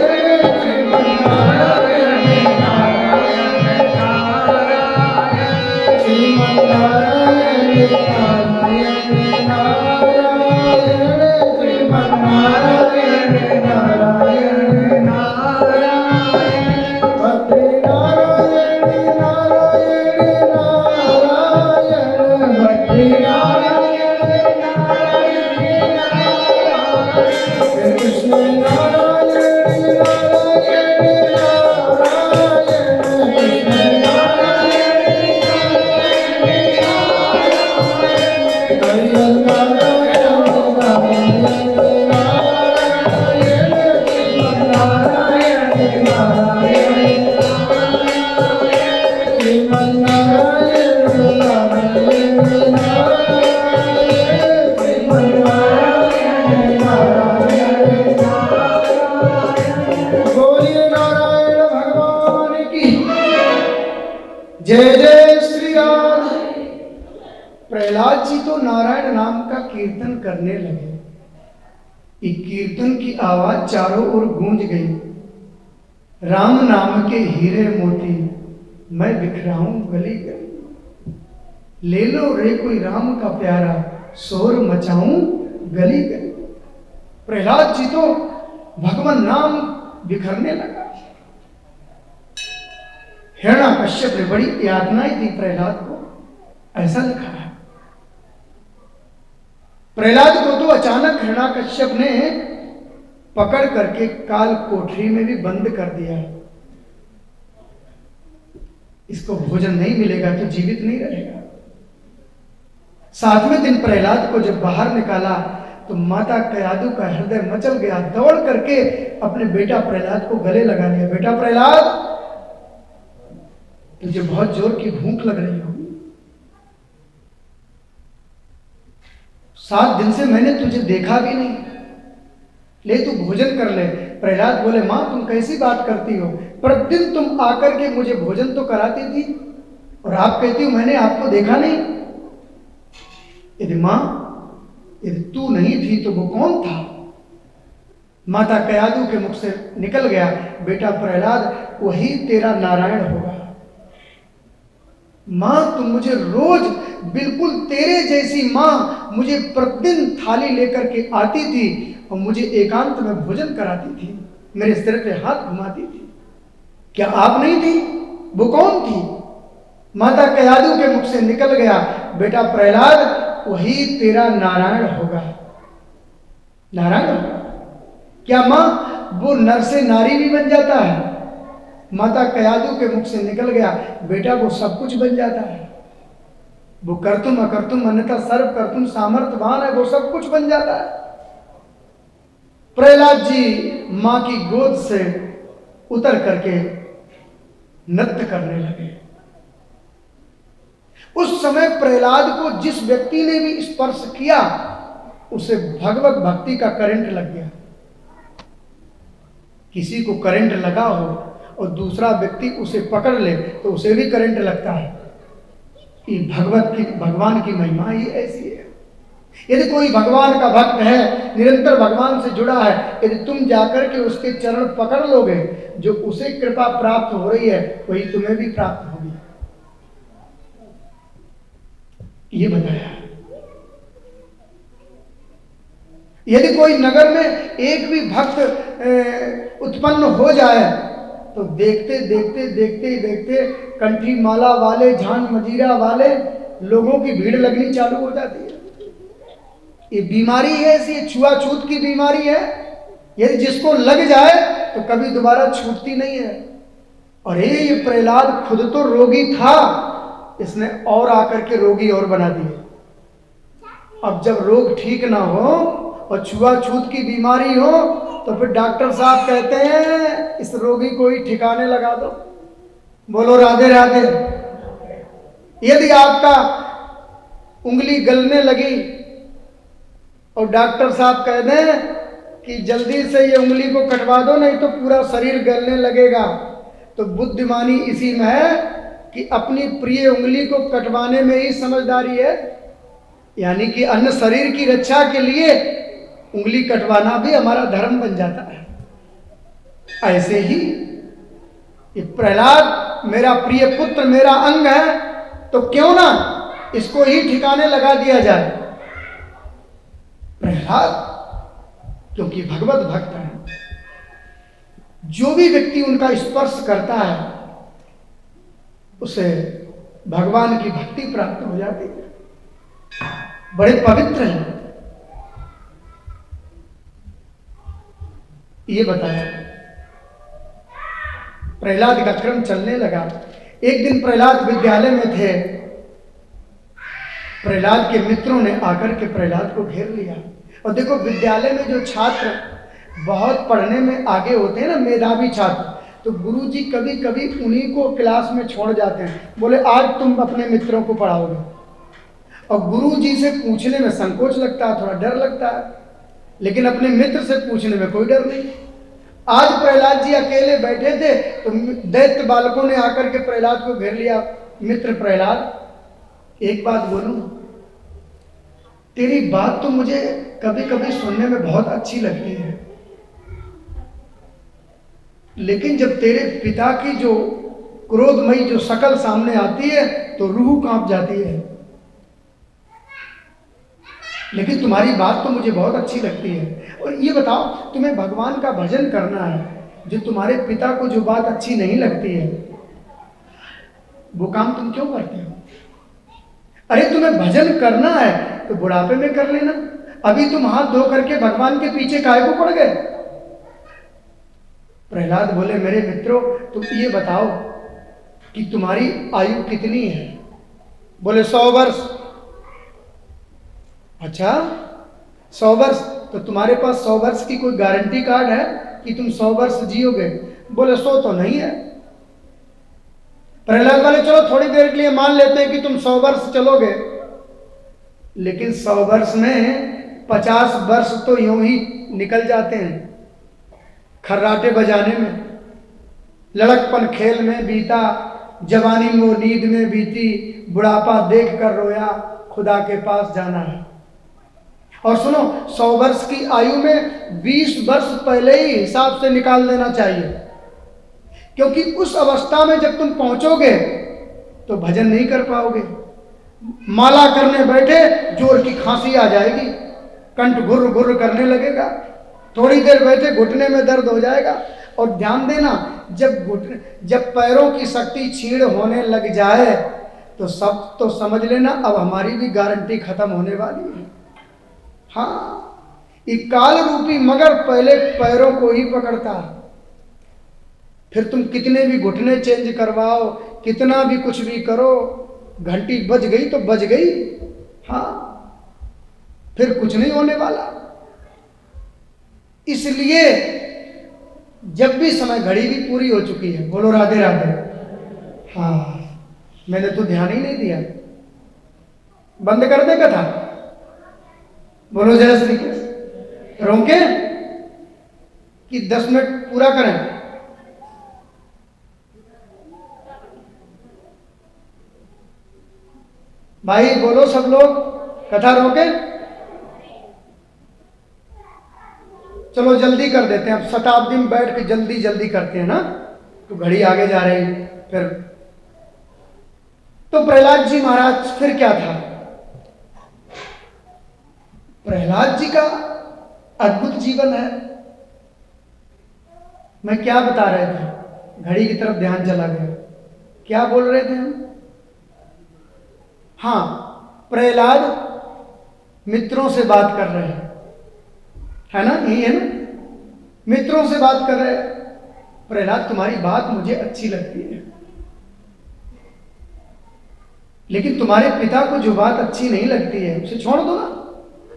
श्रीमन नारायण नारायण नारायण, श्रीमन नारायण नारायण नारायण, भद्री नारायण नारायण नारायण, भद्री नारायण नारायण नारायण, कृष्ण नारायण नारायण नारायण, कृष्ण नारायण नारायण, हरि नारायण नारायण, नारायण नारायण, श्रीमन नारायण नारायण नारायण, श्रीमन नारायण नारायण नारायण। बोलिए नारायण भगवान की जय। जय श्री राम। प्रहलाद जी तो नारायण नाम का कीर्तन करने लगे। इस कीर्तन की आवाज चारों ओर गूंज गई। राम नाम के हीरे मोती मैं बिखराऊं गली गली, ले लो रे कोई राम का प्यारा, शोर मचाऊं गली गली। प्रहलाद जी तो भगवान नाम बिखरने लगा। हिरण्याकश्यप ने बड़ी यातनाएं दी प्रहलाद को, ऐसा लिखा है। प्रहलाद को तो अचानक हिरण्याकश्यप ने पकड़ करके काल कोठरी में भी बंद कर दिया। इसको भोजन नहीं मिलेगा तो जीवित नहीं रहेगा। 7वें दिन प्रहलाद को जब बाहर निकाला तो माता कयादु का हृदय मचल गया। दौड़ करके अपने बेटा प्रहलाद को गले लगा लिया। बेटा प्रहलाद, तुझे बहुत जोर की भूख लग रही होगी। 7 दिन से मैंने तुझे देखा भी नहीं, ले तू भोजन कर ले। प्रहलाद बोले, मां तुम कैसी बात करती हो? प्रतिदिन तुम आकर के मुझे भोजन तो कराती थी और आप कहती हो मैंने आपको देखा नहीं। यदि मां, यदि तू नहीं थी तो वो कौन था? माता कयादु के मुख से निकल गया, बेटा प्रहलाद, वही तेरा नारायण होगा। मां तुम मुझे रोज बिल्कुल तेरे जैसी मां मुझे प्रतिदिन थाली लेकर के आती थी और मुझे एकांत में भोजन कराती थी, मेरे सिर पे हाथ घुमाती थी। क्या आप नहीं थी? वो कौन थी? माता कयादु के मुख से निकल गया, बेटा प्रहलाद, वही तेरा नारायण होगा। नारायण होगा? क्या मां वो नर से नारी भी बन जाता है? माता कयादु के मुख से निकल गया, बेटा वो सब कुछ बन जाता है, वो कर्तुम अकर्तुम अन्यथा सर्व कर्तुम सामर्थ्यवान है, वो सब कुछ बन जाता है। प्रहलाद जी मां की गोद से उतर करके नृत्य करने लगे। उस समय प्रहलाद को जिस व्यक्ति ने भी स्पर्श किया उसे भगवत भक्ति का करंट लग गया। किसी को करंट लगा हो और दूसरा व्यक्ति उसे पकड़ ले तो उसे भी करंट लगता है। ये भगवान की महिमा ही ऐसी है। यदि कोई भगवान का भक्त है, निरंतर भगवान से जुड़ा है, यदि तुम जाकर के उसके चरण पकड़ लोगे, जो उसे कृपा प्राप्त हो रही है वही तुम्हें भी प्राप्त होगी। ये बताया। यदि कोई नगर में एक भी भक्त उत्पन्न हो जाए तो देखते देखते देखते देखते कंठी माला वाले, झान मजीरा वाले लोगों की भीड़ लगनी चालू हो जाती है। ये बीमारी है, ऐसी छुआछूत की बीमारी है। यदि जिसको लग जाए तो कभी दोबारा छूटती नहीं है। और ये प्रहलाद खुद तो रोगी था, इसने और आकर के रोगी और बना दिए। अब जब रोग ठीक ना हो और छुआछूत की बीमारी हो तो फिर डॉक्टर साहब कहते हैं इस रोगी को ही ठिकाने लगा दो। बोलो राधे राधे। यदि आपका उंगली गलने लगी और डॉक्टर साहब कह दें कि जल्दी से ये उंगली को कटवा दो नहीं तो पूरा शरीर गलने लगेगा, तो बुद्धिमानी इसी में है कि अपनी प्रिय उंगली को कटवाने में ही समझदारी है। यानी कि अन्य शरीर की रक्षा के लिए उंगली कटवाना भी हमारा धर्म बन जाता है। ऐसे ही ये प्रहलाद मेरा प्रिय पुत्र, मेरा अंग है, तो क्यों ना इसको ही ठिकाने लगा दिया जाए। प्रहलाद क्योंकि भगवत भक्त है, जो भी व्यक्ति उनका स्पर्श करता है उसे भगवान की भक्ति प्राप्त हो जाती है। बड़े पवित्र हैं। ये बताया। प्रहलाद का क्रम चलने लगा। एक दिन प्रहलाद विद्यालय में थे। प्रहलाद के मित्रों ने आकर के प्रहलाद को घेर लिया। और देखो, विद्यालय में जो छात्र बहुत पढ़ने में आगे होते हैं ना, मेधावी छात्र, तो गुरुजी कभी कभी उन्हीं को क्लास में छोड़ जाते हैं। बोले आज तुम अपने मित्रों को पढ़ाओगे। और गुरुजी से पूछने में संकोच लगता है, थोड़ा डर लगता है, लेकिन अपने मित्र से पूछने में कोई डर नहीं। आज प्रहलाद जी अकेले बैठे थे तो दैत्य बालकों ने आकर के प्रहलाद को घेर लिया। मित्र प्रहलाद, एक बात बोलूं, तेरी बात तो मुझे कभी कभी सुनने में बहुत अच्छी लगती है, लेकिन जब तेरे पिता की जो क्रोधमयी जो शकल सामने आती है तो रूह कांप जाती है। लेकिन तुम्हारी बात तो मुझे बहुत अच्छी लगती है। और ये बताओ, तुम्हें भगवान का भजन करना है, जो तुम्हारे पिता को जो बात अच्छी नहीं लगती है वो काम तुम क्यों करते हो? अरे तुम्हें भजन करना है तो बुढ़ापे में कर लेना। अभी तुम हाथ धो करके भगवान के पीछे काहे को पड़ गए? प्रहलाद बोले, मेरे मित्रों, तुम ये बताओ कि तुम्हारी आयु कितनी है? बोले 100 वर्ष। अच्छा, 100 वर्ष, तो तुम्हारे पास 100 वर्ष की कोई गारंटी कार्ड है कि तुम 100 वर्ष जियोगे? बोले 100 तो नहीं है। प्रहलाद बोले, चलो थोड़ी देर के लिए मान लेते हैं कि तुम 100 वर्ष चलोगे, लेकिन 100 वर्ष में 50 वर्ष तो यूं ही निकल जाते हैं खर्राटे बजाने में, लड़कपन खेल में बीता, जवानी वो नींद में बीती, बुढ़ापा देख कर रोया, खुदा के पास जाना है। और सुनो, 100 वर्ष की आयु में 20 वर्ष पहले ही हिसाब से निकाल देना चाहिए, क्योंकि उस अवस्था में जब तुम पहुंचोगे तो भजन नहीं कर पाओगे। माला करने बैठे जोर की खांसी आ जाएगी, कंठ गुर्र गुर्र करने लगेगा, थोड़ी देर बैठे घुटने में दर्द हो जाएगा। और ध्यान देना, जब पैरों की शक्ति क्षीण होने लग जाए तो सब तो समझ लेना अब हमारी भी गारंटी खत्म होने वाली है। हाँ, ये काल रूपी मगर पहले पैरों को ही पकड़ता है, फिर तुम कितने भी घुटने चेंज करवाओ, कितना भी कुछ भी करो, घंटी बज गई तो बज गई। हाँ, फिर कुछ नहीं होने वाला। इसलिए जब भी समय, घड़ी भी पूरी हो चुकी है, बोलो राधे राधे। हाँ, मैंने तो ध्यान ही नहीं दिया। बंद कर दे कथा, बोलो जय श्री कृष्ण। रोके कि 10 मिनट पूरा करें? भाई बोलो सब लोग, कथा रोके? चलो जल्दी कर देते हैं, अब शताब्दी में बैठ के जल्दी जल्दी करते हैं ना, तो घड़ी आगे जा रही फिर। तो प्रहलाद जी महाराज फिर क्या था? प्रहलाद जी का अद्भुत जीवन है। मैं क्या बता रहे थे, घड़ी की तरफ ध्यान चला गया। क्या बोल रहे थे हम? हाँ, प्रहलाद मित्रों से बात कर रहे हैं, है ना, यही है ना, मित्रों से बात कर रहे हैं। प्रहलाद तुम्हारी बात मुझे अच्छी लगती है, लेकिन तुम्हारे पिता को जो बात अच्छी नहीं लगती है उसे छोड़ दो ना।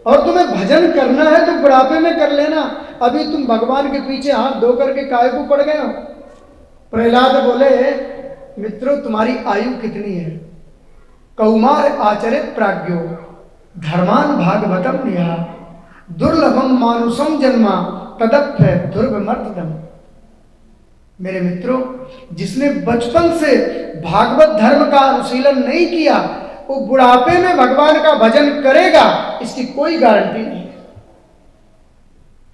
और तुम्हें भजन करना है तो बुढ़ापे में कर लेना, अभी तुम भगवान के पीछे हाथ धो करके काय को पड़ गए हो। प्रहलाद बोले, मित्रों तुम्हारी आयु कितनी है? कौमार आचरित प्राज्ञो धर्मान भागवतम निहा दुर्लभम मानुषम जन्मा तदप्य दुर्गमर्तदम। मेरे मित्रों, जिसने बचपन से भागवत धर्म का अनुशीलन नहीं किया, वो बुढ़ापे में भगवान का भजन करेगा इसकी कोई गारंटी नहीं है।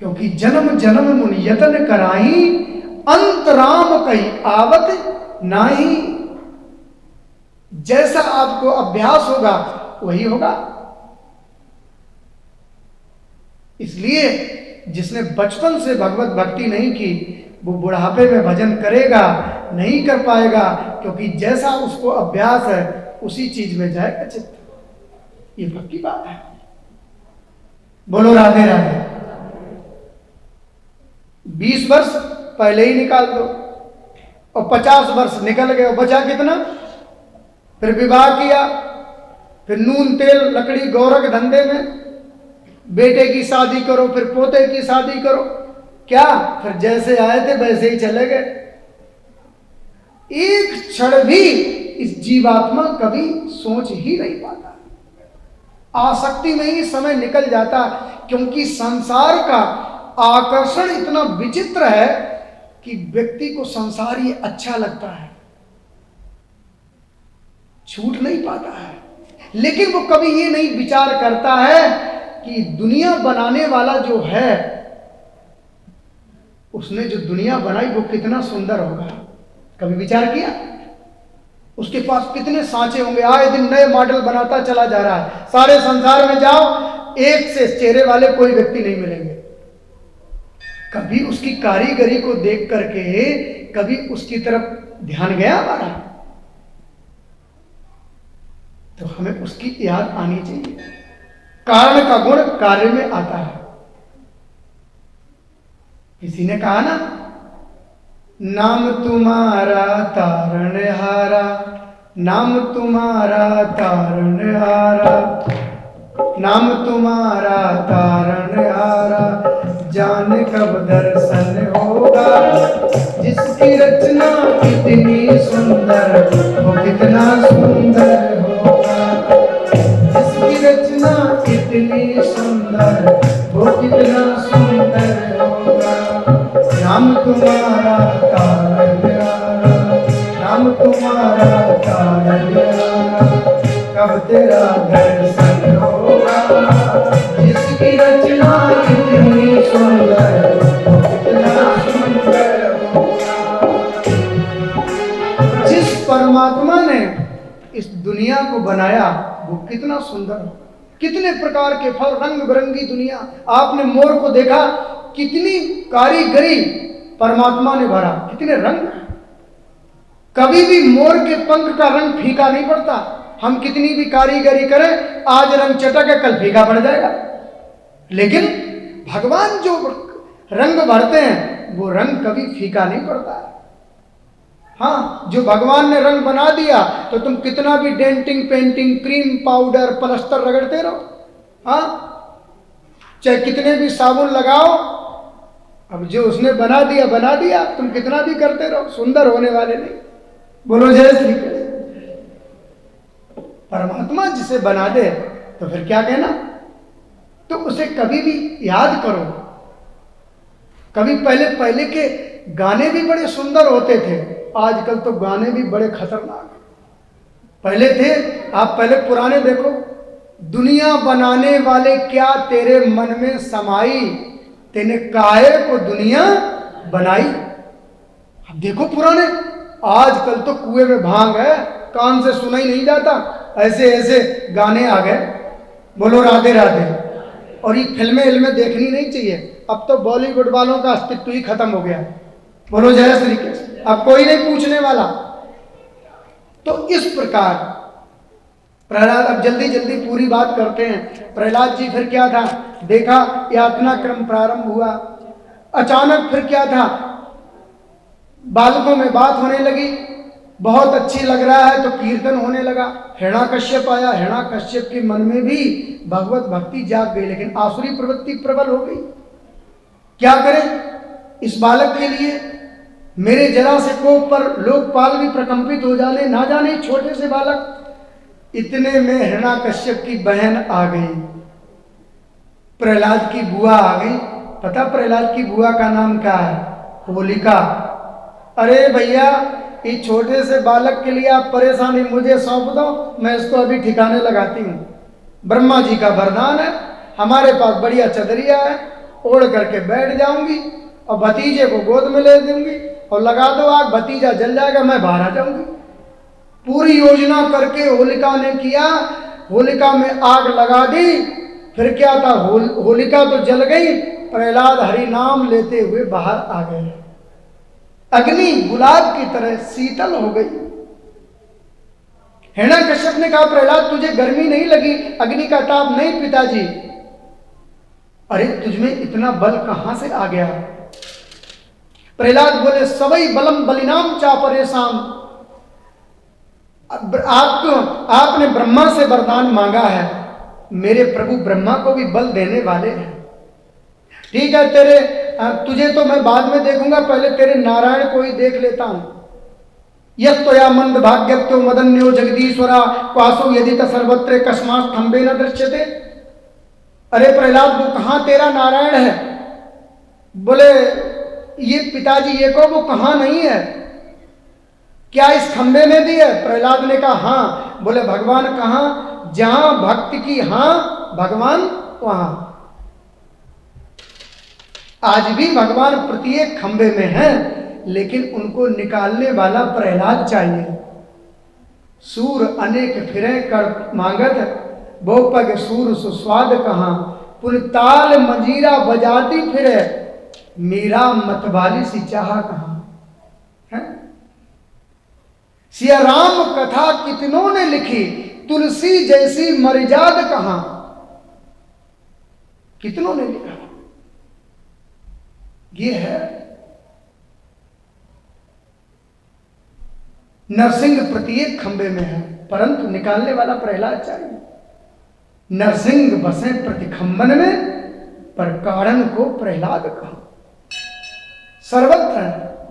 क्योंकि जन्म जन्म मुनि यतन कराई अंतराम कही आवत नाही। जैसा आपको अभ्यास होगा वही होगा। इसलिए जिसने बचपन से भगवत भक्ति नहीं की, वो बुढ़ापे में भजन करेगा नहीं कर पाएगा, क्योंकि जैसा उसको अभ्यास है उसी चीज में जाएगा चित्त। ये भक्ति बात है। बोलो राधे राधे। 20 वर्ष पहले ही निकाल दो और 50 वर्ष निकल गए, बचा कितना? फिर विवाह किया, फिर नून तेल लकड़ी गौरक धंधे में, बेटे की शादी करो, फिर पोते की शादी करो, क्या फिर जैसे आए थे वैसे ही चले गए। एक क्षण भी इस जीवात्मा कभी सोच ही नहीं पाता, आसक्ति में ही समय निकल जाता, क्योंकि संसार का आकर्षण इतना विचित्र है कि व्यक्ति को संसार ही अच्छा लगता है, छूट नहीं पाता है। लेकिन वो कभी ये नहीं विचार करता है कि दुनिया बनाने वाला जो है, उसने जो दुनिया बनाई वो कितना सुंदर होगा। कभी विचार किया? उसके पास कितने सांचे होंगे, आए दिन नए मॉडल बनाता चला जा रहा है। सारे संसार में जाओ, एक से चेहरे वाले कोई व्यक्ति नहीं मिलेंगे। कभी उसकी कारीगरी को देख करके कभी उसकी तरफ ध्यान गया हमारा? तो हमें उसकी याद आनी चाहिए। कारण का गुण कार्य में आता है। किसी ने कहा ना, नाम तुम्हारा तारणहारा, नाम तुम्हारा तारणहारा, नाम तुम्हारा तारणहारा, जाने कब दर्शन होगा। जिसकी रचना कितनी सुंदर, वो कितना सुंदर होगा। जिसकी रचना कितनी सुंदर, वो कितना सुंदर होगा। नाम तुम्हारा तारणहारा, नाम तुम्हारा तारणहारा, कब तेरा दर्शन होगा। जिसकी रचना कितनी सुंदर, वो कितना सुंदर होगा। जिस परमात्मा ने इस दुनिया को बनाया वो कितना सुंदर होगा। कितने प्रकार के फल, रंग बिरंगी दुनिया। आपने मोर को देखा, कितनी कारीगरी परमात्मा ने भरा, कितने रंग। कभी भी मोर के पंख का रंग फीका नहीं पड़ता। हम कितनी भी कारीगरी करें, आज रंग चटक है कल फीका पड़ जाएगा। लेकिन भगवान जो रंग भरते हैं वो रंग कभी फीका नहीं पड़ता। हाँ, जो भगवान ने रंग बना दिया तो तुम कितना भी denting, painting, cream, powder, plaster रगड़ते रहो, हाँ, चाहे कितने भी साबुन लगाओ, अब जो उसने बना दिया, तुम कितना भी करते रहो, सुंदर होने वाले नहीं। बोलो जय श्री कृष्ण। परमात्मा जिसे बना दे तो फिर क्या कहना। तो उसे कभी भी याद करो। कभी पहले के गाने भी बड़े सुंदर होते थे, आजकल तो गाने भी बड़े खतरनाक हैं। पहले थे, आप पहले पुराने देखो, दुनिया बनाने वाले क्या तेरे मन में समाई, तेने काहे को दुनिया बनाई। अब देखो पुराने, आजकल तो कुएं में भांग है, कान से सुना ही नहीं जाता, ऐसे ऐसे गाने आ गए। बोलो राधे राधे। और ये फिल्में देखनी नहीं चाहिए, अब तो बॉलीवुड वालों का अस्तित्व ही खत्म हो गया। बोलो जय श्री कृष्ण। अब कोई नहीं पूछने वाला। तो इस प्रकार प्रहलाद, अब जल्दी जल्दी पूरी बात करते हैं। प्रहलाद जी फिर क्या था, देखा यातना क्रम प्रारंभ हुआ, अचानक फिर क्या था, बालकों में बात होने लगी, बहुत अच्छी लग रहा है तो कीर्तन होने लगा। हिरण्याकश्यप आया, हिरण्याकश्यप के मन में भी भगवत भक्ति जाग गई, लेकिन आसुरी प्रवृत्ति प्रबल हो गई। क्या करें इस बालक के लिए, मेरे जरा से कोप पर लोकपाल भी प्रकंपित हो जाने, ना जाने छोटे से बालक। इतने में हिरण्याकश्यप की बहन आ गई, प्रहलाद की बुआ आ गई। पता प्रहलाद की बुआ का नाम क्या है, होलिका। अरे भैया, इस छोटे से बालक के लिए आप परेशानी मुझे सौंप दो, मैं इसको अभी ठिकाने लगाती हूँ। ब्रह्मा जी का वरदान है, हमारे पास बढ़िया चदरिया है, ओढ़ करके बैठ जाऊंगी और भतीजे को गोद में ले दूंगी और लगा दो आग, भतीजा जल जाएगा, मैं बाहर आ जाऊंगी। पूरी योजना करके होलिका ने किया, होलिका में आग लगा दी। फिर क्या था, होलिका तो जल गई, प्रहलाद हरि नाम लेते हुए बाहर आ गए। अग्नि गुलाब की तरह शीतल हो गई। हिरण्याकश्यप ने कहा, प्रहलाद तुझे गर्मी नहीं लगी, अग्नि का ताप नहीं पिताजी। अरे तुझमें इतना बल कहां से आ गया। प्रहलाद बोले, सवई बलम बलिनाम चापरेशाम। आपने ब्रह्मा से वरदान मांगा है, मेरे प्रभु ब्रह्मा को भी बल देने वाले हैं। ठीक है, तुझे तो मैं बाद में देखूंगा, पहले तेरे नारायण को ही देख लेता हूं। यस्तया मंद भाग्यत्यो मदन्यो जगदीश्वरा क्वासो यदि सर्वत्र कस्मात स्तंभे न दृश्यते। अरे प्रहलाद, वो कहां तेरा नारायण है। बोले ये पिताजी, ये को वो कहां नहीं है, क्या इस खंबे में भी है। प्रहलाद ने कहा हां। बोले भगवान कहां, जहां भक्त की हां भगवान वहां। आज भी भगवान प्रत्येक खंबे में है, लेकिन उनको निकालने वाला प्रहलाद चाहिए। सूर अनेक फिरे कर मांगत, वो पग सूर सुस्वाद कहां, पुरताल मंजीरा बजाती फिरे, मीरा मतवाली सी चाह कहां है। सिया राम कथा कितनों ने लिखी, तुलसी जैसी मर्याद कहां। कितनों ने लिखा, ये है नरसिंह प्रत्येक खंबे में है, परंतु निकालने वाला प्रहलाद चाहिए। नरसिंह बसे प्रतिखंबन में, पर कारण को प्रहलाद कहा। सर्वत्र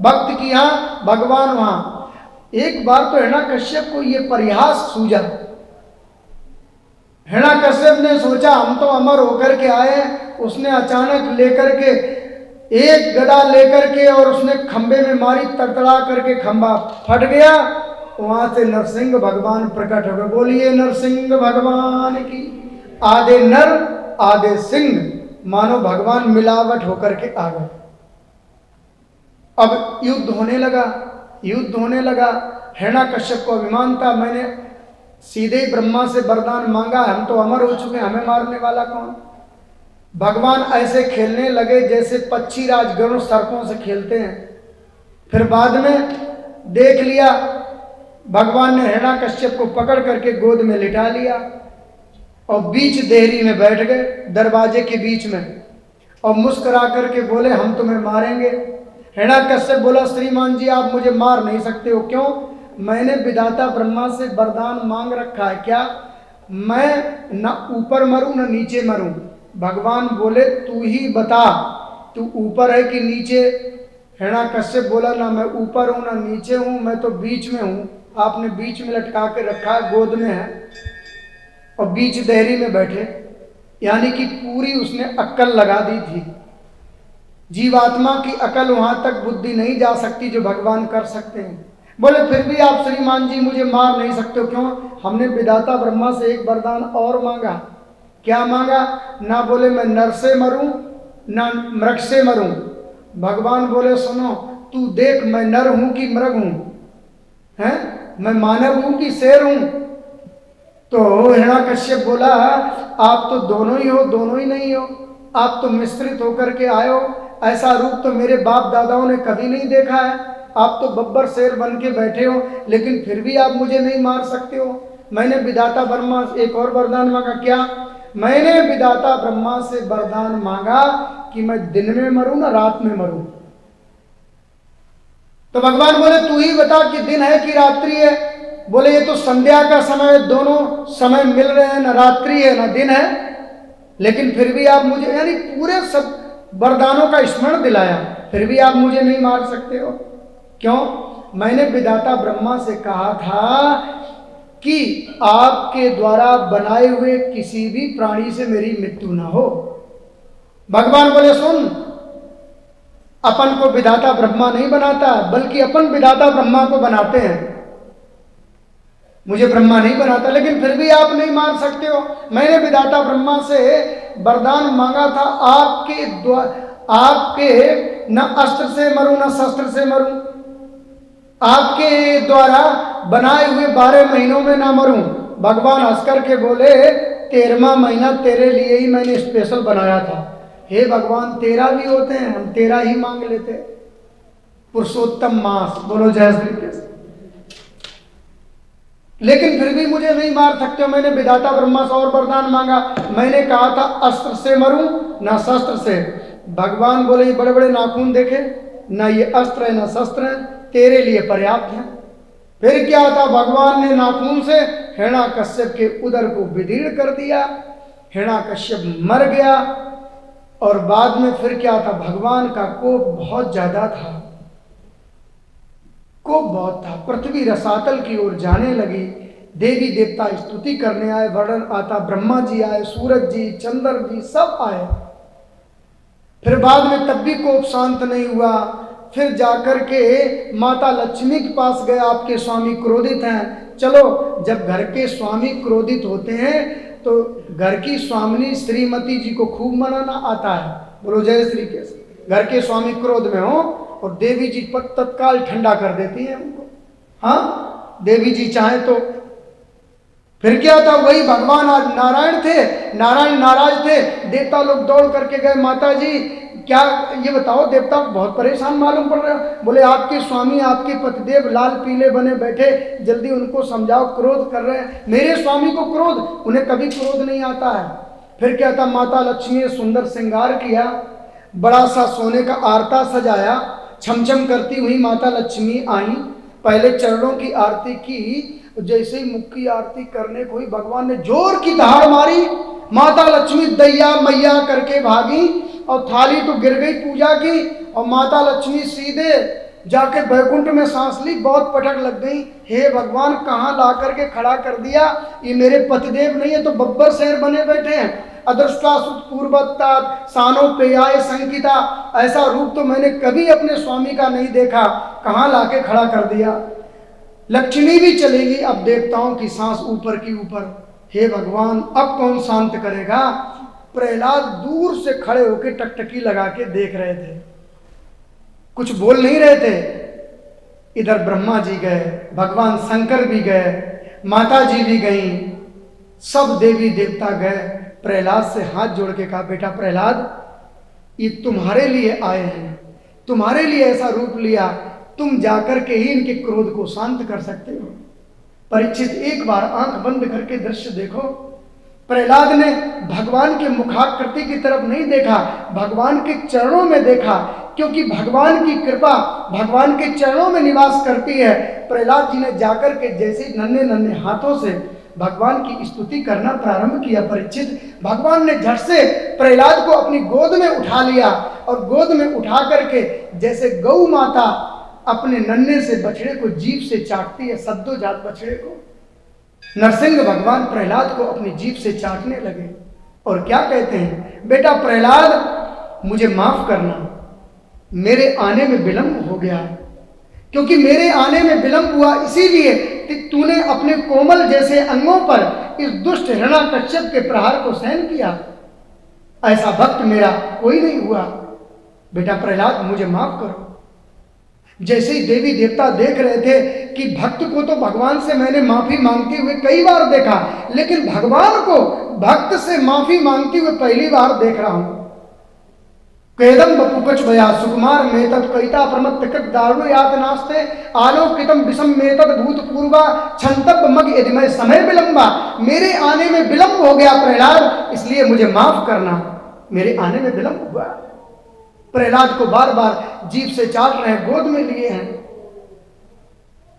भक्त की यहां भगवान वहां। एक बार तो हिरण्याकश्यप को यह परिहास सूझा। हिरण्याकश्यप ने सोचा हम तो अमर होकर के आए, उसने अचानक लेकर के एक गदा लेकर के और उसने खंबे में मारी, तड़तड़ा करके खंबा फट गया। वहां से नरसिंह भगवान प्रकट हो गए। बोलिए नरसिंह भगवान की। आधे नर आधे सिंह, मानो भगवान मिलावट होकर के आ गए। अब युद्ध होने लगा। हिरण्याकश्यप को अभिमान था, मैंने सीधे ही ब्रह्मा से वरदान मांगा, हम तो अमर हो चुके, हमें मारने वाला कौन। भगवान ऐसे खेलने लगे जैसे पक्षी राजगरुड़ सर्पों से खेलते हैं। फिर बाद में देख लिया, भगवान ने हिरण्याकश्यप को पकड़ करके गोद में लिटा लिया और बीच देहरी में बैठ गए, दरवाजे के बीच में, और मुस्कुरा करके बोले हम तुम्हें मारेंगे। हिरण्याकश्यप बोला श्रीमान जी आप मुझे मार नहीं सकते हो। क्यों? मैंने विधाता ब्रह्मा से वरदान मांग रखा है। क्या? मैं न ऊपर मरूं न नीचे मरूं। भगवान बोले तू ही बता, तू ऊपर है कि नीचे? हिरण्याकश्यप बोला ना मैं ऊपर हूं ना नीचे हूं, मैं तो बीच में हूं। आपने बीच में लटका के रखा है, गोद में है और बीच देहरी में बैठे, यानी कि पूरी उसने अक्कल लगा दी थी। जीवात्मा की अकल वहां तक बुद्धि नहीं जा सकती जो भगवान कर सकते हैं। बोले फिर भी आप श्रीमान जी मुझे मार नहीं सकते हो। क्यों? हमने विधाता ब्रह्मा से एक वरदान और मांगा। क्या मांगा? ना बोले मैं नर से मरूं ना मृग से मरूं। भगवान बोले सुनो, तू देख मैं नर हूं कि मृग हूं, हैं? मैं मानव हूं कि शेर हूं? तो हिरण्याकश्यप बोला आप तो दोनों ही हो, दोनों ही नहीं हो। आप तो मिश्रित होकर के आए हो। ऐसा रूप तो मेरे बाप दादाओं ने कभी नहीं देखा है। आप तो बब्बर शेर बन के बैठे हो, लेकिन फिर भी आप मुझे नहीं मार सकते हो। मैंने विधाता ब्रह्मा से एक और वरदान मांगा। क्या? मैंने विधाता ब्रह्मा से वरदान मांगा कि मैं दिन में मरूं ना रात में मरूं। तो भगवान बोले तू ही बता कि दिन है कि रात्रि है। बोले ये तो संध्या का समय, दोनों समय मिल रहे हैं, ना रात्रि है ना दिन है, लेकिन फिर भी आप मुझे, यानी पूरे सब वरदानों का स्मरण दिलाया, फिर भी आप मुझे नहीं मार सकते हो। क्यों? मैंने विधाता ब्रह्मा से कहा था कि आपके द्वारा बनाए हुए किसी भी प्राणी से मेरी मृत्यु ना हो। भगवान बोले सुन, अपन को विधाता ब्रह्मा नहीं बनाता, बल्कि अपन विधाता ब्रह्मा को बनाते हैं। मुझे ब्रह्मा नहीं बनाता, लेकिन फिर भी आप नहीं मार सकते हो। मैंने विधाता ब्रह्मा से वरदान मांगा था आपके न अस्त्र से मरूं न शस्त्र से मरूं, आपके द्वारा बनाए हुए 12 महीनों में ना मरूं। भगवान हंस करके बोले 13वां महीना तेरे लिए ही मैंने स्पेशल बनाया था। हे भगवान 13 भी होते हैं, हम 13 ही मांग लेते। पुरुषोत्तम मास, बोलो जय श्री कृष्ण। लेकिन फिर भी मुझे नहीं मार सकते। मैंने विधाता ब्रह्मा से और वरदान मांगा। मैंने कहा था अस्त्र से मरूं ना शस्त्र से। भगवान बोले ये बड़े बड़े नाखून देखे, ना ये अस्त्र है ना शस्त्र है, तेरे लिए पर्याप्त है। फिर क्या था? भगवान ने नाखून से हिरण्याकश्यप के उदर को विदीर्ण कर दिया। हिरण्याकश्यप मर गया। और बाद में फिर क्या था? भगवान का कोप बहुत ज्यादा था, कोप बहुत था। पृथ्वी रसातल की ओर जाने लगी। देवी देवता स्तुति करने आए, वर्णन आता, ब्रह्मा जी आए, सूरज जी, चंद्र जी सब आए। फिर बाद में तब भी कोप शांत नहीं हुआ। फिर जाकर के माता लक्ष्मी के पास गए, आपके स्वामी क्रोधित हैं। चलो, जब घर के स्वामी क्रोधित होते हैं तो घर की स्वामिनी श्रीमती जी को खूब मनाना आता है। बोलो जय श्री कृष्ण। घर के स्वामी क्रोध में हो और देवी जी तत्काल ठंडा कर देती है उनको। हाँ, देवी जी चाहे तो। फिर क्या था? वही भगवान आज नारायण थे, नारायण नाराज थे। देवता लोग दौड़ करके गए, माता जी क्या ये बताओ, देवता बहुत परेशान मालूम पड़ रहे हो। बोले आपके स्वामी, आपके पतिदेव लाल पीले बने बैठे, जल्दी उनको समझाओ, क्रोध कर रहे हैं। मेरे स्वामी को क्रोध, उन्हें कभी क्रोध नहीं आता है। फिर क्या था? माता लक्ष्मी ने सुंदर श्रृंगार किया, बड़ा सा सोने का आरता सजाया। छमछम करती हुई माता लक्ष्मी आई, पहले चरणों की आरती की। जैसे ही मुख की आरती करने को ही भगवान ने जोर की दहाड़ मारी। माता लक्ष्मी दैया मैया करके भागी और थाली तो गिर गई पूजा की। और माता लक्ष्मी सीधे जाके बैकुंठ में सांस ली, बहुत पटक लग गई। हे भगवान, कहाँ ला करके खड़ा कर दिया? ये मेरे पतिदेव नहीं है तो बब्बर शेर बने बैठे हैं। अदृष्टा पूर्वत्ता सानो पेयाय संकिता, ऐसा रूप तो मैंने कभी अपने स्वामी का नहीं देखा, कहाँ लाके खड़ा कर दिया। लक्ष्मी भी चलेगी, अब देवताओं की सांस ऊपर की ऊपर। हे भगवान, अब कौन शांत करेगा? प्रहलाद दूर से खड़े होकर टकटकी लगा के देख रहे थे, कुछ बोल नहीं रहे थे। इधर ब्रह्मा जी गए, भगवान शंकर भी गए, माता जी भी गईं, सब देवी देवता गए। प्रहलाद से हाथ जोड़ के कहा बेटा प्रहलाद, ये तुम्हारे लिए आए हैं, तुम्हारे लिए ऐसा रूप लिया, तुम जाकर के ही इनके क्रोध को शांत कर सकते हो। परीक्षित एक बार आंख बंद करके दृश्य देखो। प्रहलाद ने भगवान के मुखाकृति की तरफ नहीं देखा, भगवान के चरणों में देखा, क्योंकि भगवान की कृपा भगवान के चरणों में निवास करती है। प्रहलाद जी ने जाकर के जैसे नन्हे नन्हे हाथों से भगवान की स्तुति करना प्रारंभ किया, परीक्षित, भगवान ने झट से प्रहलाद को अपनी गोद में उठा लिया और गोद में उठा करके जैसे गौ माता अपने नन्हे से बछड़े को जीभ से चाटती है, सद्योजात बछड़े को, नरसिंह भगवान प्रहलाद को अपनी जीभ से चाटने लगे और क्या कहते हैं, बेटा प्रहलाद मुझे माफ करना, मेरे आने में विलंब हो गया, क्योंकि मेरे आने में विलंब हुआ इसीलिए कि तूने अपने कोमल जैसे अंगों पर इस दुष्ट हिरण्याकश्यप के प्रहार को सहन किया। ऐसा भक्त मेरा कोई नहीं हुआ, बेटा प्रहलाद मुझे माफ करो। जैसे ही देवी देवता देख रहे थे कि भक्त को तो भगवान से मैंने माफी मांगते हुए कई बार देखा, लेकिन भगवान को भक्त से माफी मांगते हुए पहली बार देख रहा हूं। केदम बपुकच भया सुकुमार मेतद कईता प्रमत्त कृत दारुण यात नास्ते आलोकितम विषम मेतद भूतपूर्वा छंतब मग यदिमय समय विलंबा। मेरे आने में विलंब हो गया प्रहलाद, इसलिए मुझे माफ करना, मेरे आने में विलंब हुआ। प्रहलाद को बार बार जीभ से चाट रहे हैं, गोद में लिए हैं।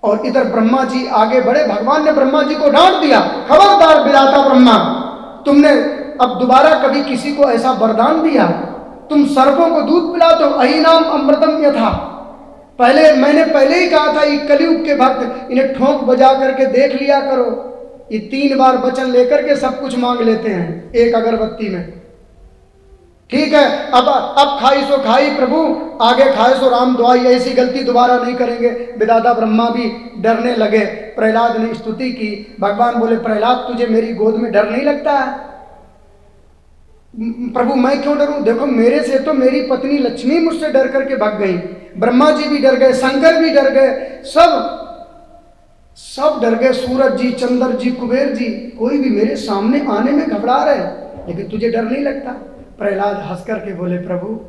और इधर ब्रह्मा जी आगे बढ़े, भगवान ने ब्रह्मा जी को डांट दिया, खबरदार विधाता ब्रह्मा, तुमने अब दोबारा कभी किसी को ऐसा वरदान दिया, तुम सर्पों को दूध पिलाते हो, अहीनाम अमृतम यथा। मैंने पहले ही कहा था ये कलयुग के भक्त, इन्हें ठोंक बजा करके देख लिया करो, ये 3 बार वचन लेकर के सब कुछ मांग लेते हैं एक अगरबत्ती में। ठीक है, अब खाई सो खाई प्रभु, आगे खाए सो राम दुआई, ऐसी गलती दोबारा नहीं करेंगे। विधाता ब्रह्मा भी डरने लगे। प्रहलाद ने स्तुति की, भगवान बोले प्रहलाद तुझे मेरी गोद में डर नहीं लगता है? प्रभु मैं क्यों डरूं, देखो मेरे से तो मेरी पत्नी लक्ष्मी मुझसे डर करके भाग गई, ब्रह्मा जी भी डर गए, शंकर भी डर गए, सब डर गए, सूरज जी, चंद्र जी, कुबेर जी, कोई भी मेरे सामने आने में घबरा रहे, लेकिन तुझे डर नहीं लगता? प्रहलाद हंस करके बोले प्रभु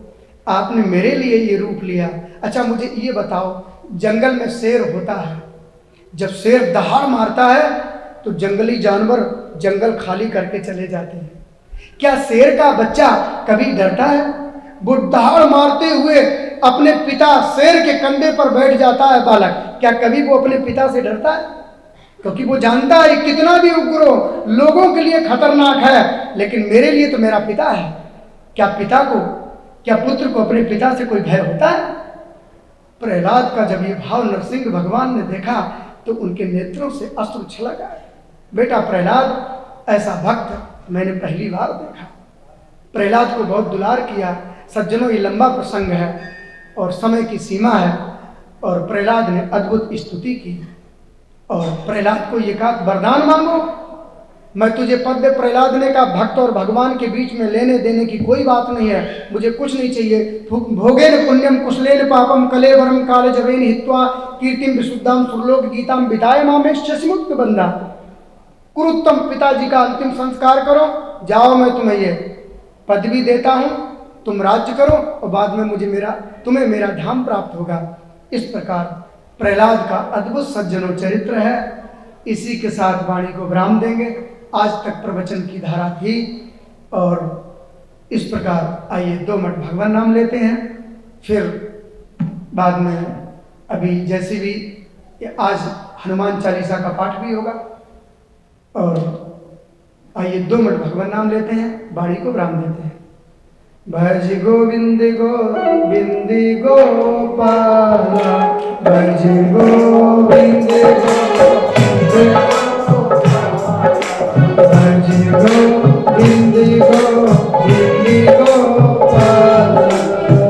आपने मेरे लिए ये रूप लिया, अच्छा मुझे ये बताओ, जंगल में शेर होता है, जब शेर दहाड़ मारता है तो जंगली जानवर जंगल खाली करके चले जाते हैं, क्या शेर का बच्चा कभी डरता है? वो दहाड़ मारते हुए अपने पिता शेर के कंधे पर बैठ जाता है बालक, क्या कभी वो अपने पिता से डरता है? क्योंकि वो जानता है कितना भी उग्र हो, लोगों के लिए खतरनाक है, लेकिन मेरे लिए तो मेरा पिता है। क्या पुत्र को अपने पिता से कोई भय होता है? प्रहलाद का जब ये भाव नरसिंह भगवान ने देखा तो उनके नेत्रों से अश्रु छलक आए। बेटा प्रहलाद ऐसा भक्त मैंने पहली बार देखा। प्रहलाद को बहुत दुलार किया। सज्जनों ये लंबा प्रसंग है और समय की सीमा है, और प्रहलाद ने अद्भुत स्तुति की और प्रहलाद को ये कहा वरदान मांगो, मैं तुझे पद दे। प्रहलाद ने कहा भक्त और भगवान के बीच में लेने देने की कोई बात नहीं है, मुझे कुछ नहीं चाहिए। भोगेन पुण्यम कुशलेन पापम कलेवरम काले जवेन हित्वा कीर्तिम विशुद्धाम सुरलोक गीताम बिताए मामेश शशिमुक्त बंदा। कुरुत्तम पिताजी का अंतिम संस्कार करो, जाओ मैं तुम्हें ये पदवी देता हूँ, तुम राज्य करो और बाद में तुम्हें मेरा धाम प्राप्त होगा। इस प्रकार प्रहलाद का अद्भुत सज्जनों चरित्र है। इसी के साथ वाणी को विराम देंगे। आज तक प्रवचन की धारा थी और इस प्रकार आइए 2 मिनट भगवान नाम लेते हैं, फिर बाद में अभी जैसे भी आज हनुमान चालीसा का पाठ भी होगा। और आइए 2 मिनट भगवान नाम लेते हैं, वाणी को विराम देते हैं। भज गोविंद गोविंद गोपाला, भज गोविंद भज गोविंद गोविंद गोपाला,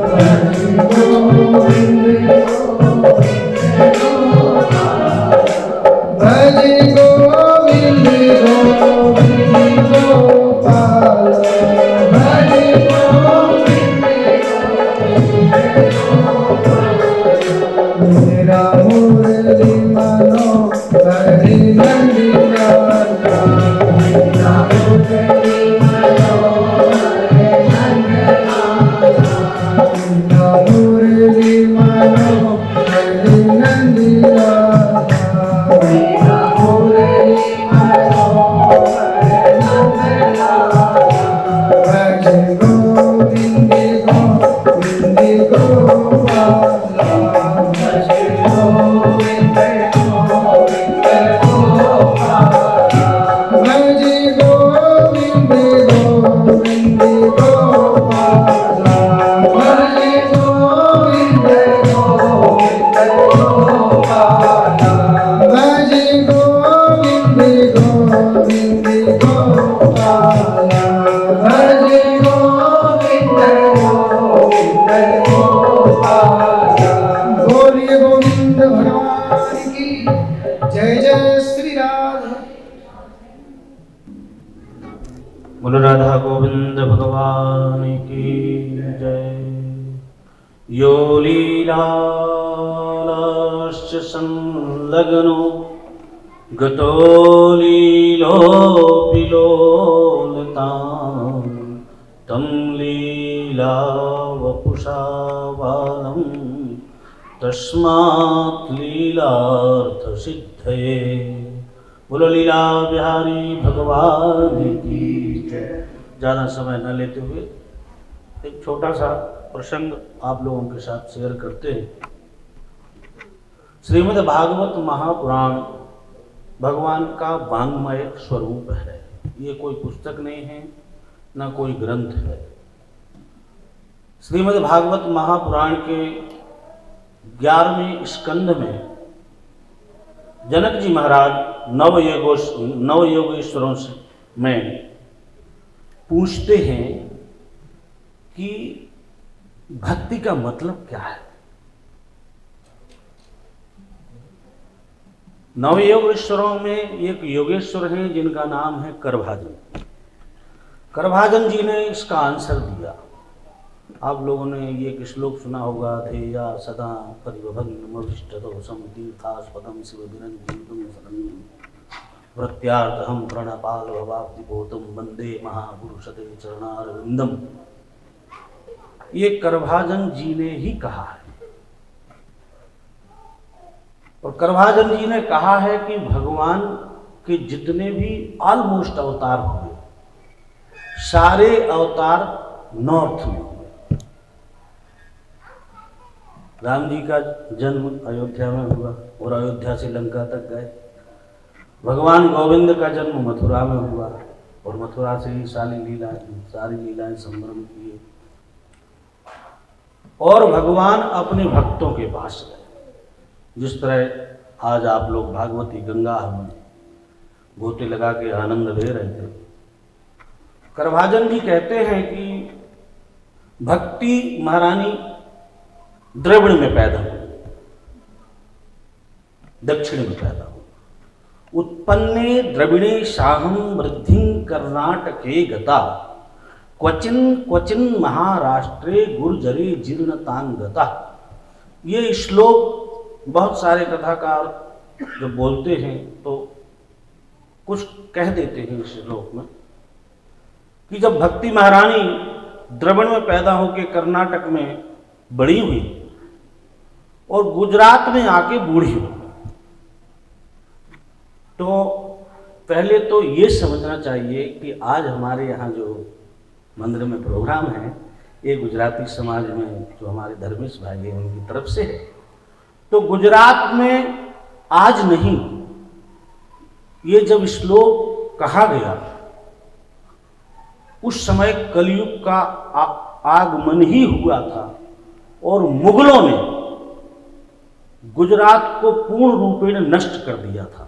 भज गोविंद भज गोविंद गोविंद गोपाला, भज गोविंद मेरा मुरली जय जय श्री राधा। बोलो राधा गोविंद भगवान की जय। यो लीलाश्च संलग्नो गतो लीलोऽपि लोलतां तं लीलावपुषा बालं तस्मात् लीलार्थसिद्धये। बोलो लीला बिहारी भगवान की जय। ज़्यादा समय न लेते हुए एक छोटा सा प्रसंग आप लोगों के साथ शेयर करते हैं। श्रीमद् भागवत महापुराण भगवान का वांग्मय स्वरूप है। ये कोई पुस्तक नहीं है, न कोई ग्रंथ है। श्रीमद् भागवत महापुराण के 11वें स्कंध में जनक जी महाराज नवयोगेश्वरों में पूछते हैं कि भक्ति का मतलब क्या है। नवयोगेश्वरों में एक योगेश्वर हैं जिनका नाम है करभाजन। करभाजन जी ने इसका आंसर दिया। आप लोगों ने ये एक श्लोक सुना होगा, धेया सदा परिभवग्नमविष्टदोषं तीर्थास्पदं शिवविरञ्जीतं शरण्यं प्रत्यार्थं प्रणपाल भवाब्धिभूतं वंदे महापुरुषते चरणारविंदम। ये करभाजन जी ने ही कहा है। और करभाजन जी ने कहा है कि भगवान के जितने भी ऑलमोस्ट अवतार हुए, सारे अवतार नॉर्थ में हुए। राम जी का जन्म अयोध्या में हुआ और अयोध्या से लंका तक गए। भगवान गोविंद का जन्म मथुरा में हुआ और मथुरा से ही सारी लीलाएं संभ्रम किए। और भगवान अपने भक्तों के पास गए। जिस तरह आज आप लोग भागवती गंगा में गोते लगा के आनंद ले रहे थे। करभाजन जी कहते हैं कि भक्ति महारानी द्रविड़ में पैदा हुई, दक्षिण में पैदा हुई। उत्पन्ने द्रविणे शाहम वृद्धि कर्नाटके गता क्वचिन क्वचिन महाराष्ट्रे गुर्जरे जीर्णतांगता। ये श्लोक बहुत सारे कथाकार जब बोलते हैं तो कुछ कह देते हैं इस श्लोक में कि जब भक्ति महारानी द्रविड़ में पैदा होकर कर्नाटक में बड़ी हुई और गुजरात में आके बूढ़ी हुई, तो पहले तो ये समझना चाहिए कि आज हमारे यहाँ जो मंदिर में प्रोग्राम है ये गुजराती समाज में जो हमारे धर्मेश भाई हैं उनकी तरफ से है। तो गुजरात में आज नहीं, ये जब श्लोक कहा गया उस समय कलयुग का आगमन ही हुआ था और मुगलों ने गुजरात को पूर्ण रूपेण नष्ट कर दिया था।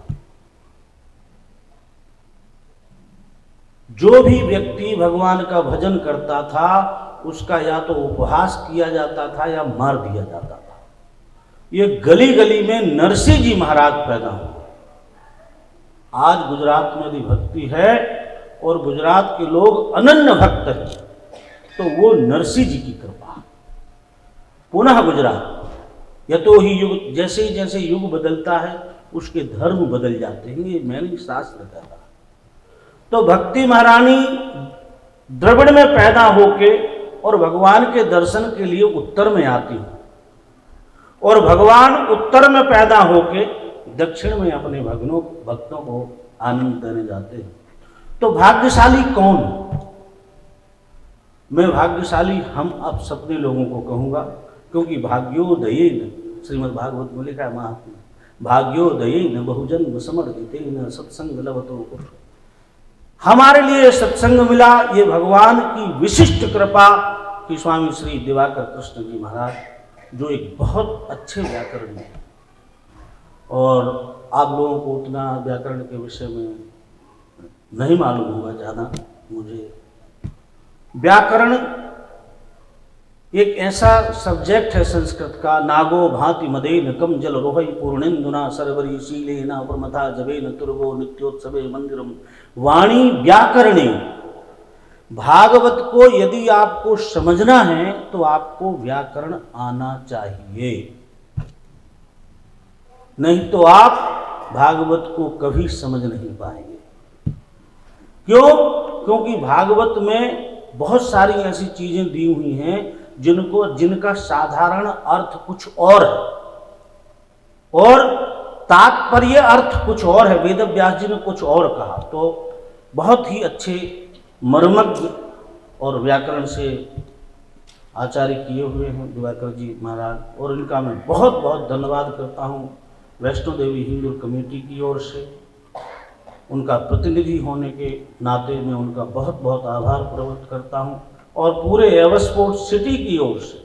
जो भी व्यक्ति भगवान का भजन करता था उसका या तो उपहास किया जाता था या मार दिया जाता था। ये गली गली में नरसिंह जी महाराज पैदा हुए। आज गुजरात में यदि भक्ति है और गुजरात के लोग अनन्य भक्त हैं तो वो नरसिंह जी की कृपा। पुनः गुजरात यतो ही युग, जैसे जैसे युग बदलता है उसके धर्म बदल जाते हैं। ये मैंने शास्त्र कहा। तो भक्ति महारानी द्रविड़ में पैदा होके और भगवान के दर्शन के लिए उत्तर में आती हूँ और भगवान उत्तर में पैदा होके दक्षिण में अपने भक्तों को आनंद देने जाते हैं। तो भाग्यशाली कौन? मैं भाग्यशाली हम अब सपने लोगों को कहूँगा, क्योंकि भाग्योदयेन श्रीमद् भागवत में लिखा है महात्मा, भाग्योदयेन बहुजन्म समर्जितेन सत्संग लभतो। हमारे लिए सत्संग मिला, ये भगवान की विशिष्ट कृपा कि स्वामी श्री दिवाकर कृष्ण जी महाराज जो एक बहुत अच्छे व्याकरण हैं और आप लोगों को उतना व्याकरण के विषय में नहीं मालूम होगा ज़्यादा। मुझे व्याकरण एक ऐसा सब्जेक्ट है संस्कृत का, नागो भांति मदेन कम जल रोहई पूर्णेन्दुना सरवरी शीलेन प्रमथा जवेन तुर्गो नित्योत्सवे मंदिरम वाणी व्याकरणे। भागवत को यदि आपको समझना है तो आपको व्याकरण आना चाहिए, नहीं तो आप भागवत को कभी समझ नहीं पाएंगे। क्यों? क्योंकि भागवत में बहुत सारी ऐसी चीजें दी हुई हैं जिनका साधारण अर्थ कुछ और है और तात्पर्य अर्थ कुछ और है। वेद व्यास जी ने कुछ और कहा। तो बहुत ही अच्छे मर्मज्ञ और व्याकरण से आचार्य किए हुए हैं दिवाकर जी महाराज, और इनका मैं बहुत बहुत धन्यवाद करता हूँ वैष्णो देवी हिंदू कमेटी की ओर से। उनका प्रतिनिधि होने के नाते मैं उनका बहुत बहुत आभार प्रकट करता हूँ, और पूरे एवरस्पोर्ट सिटी की ओर से।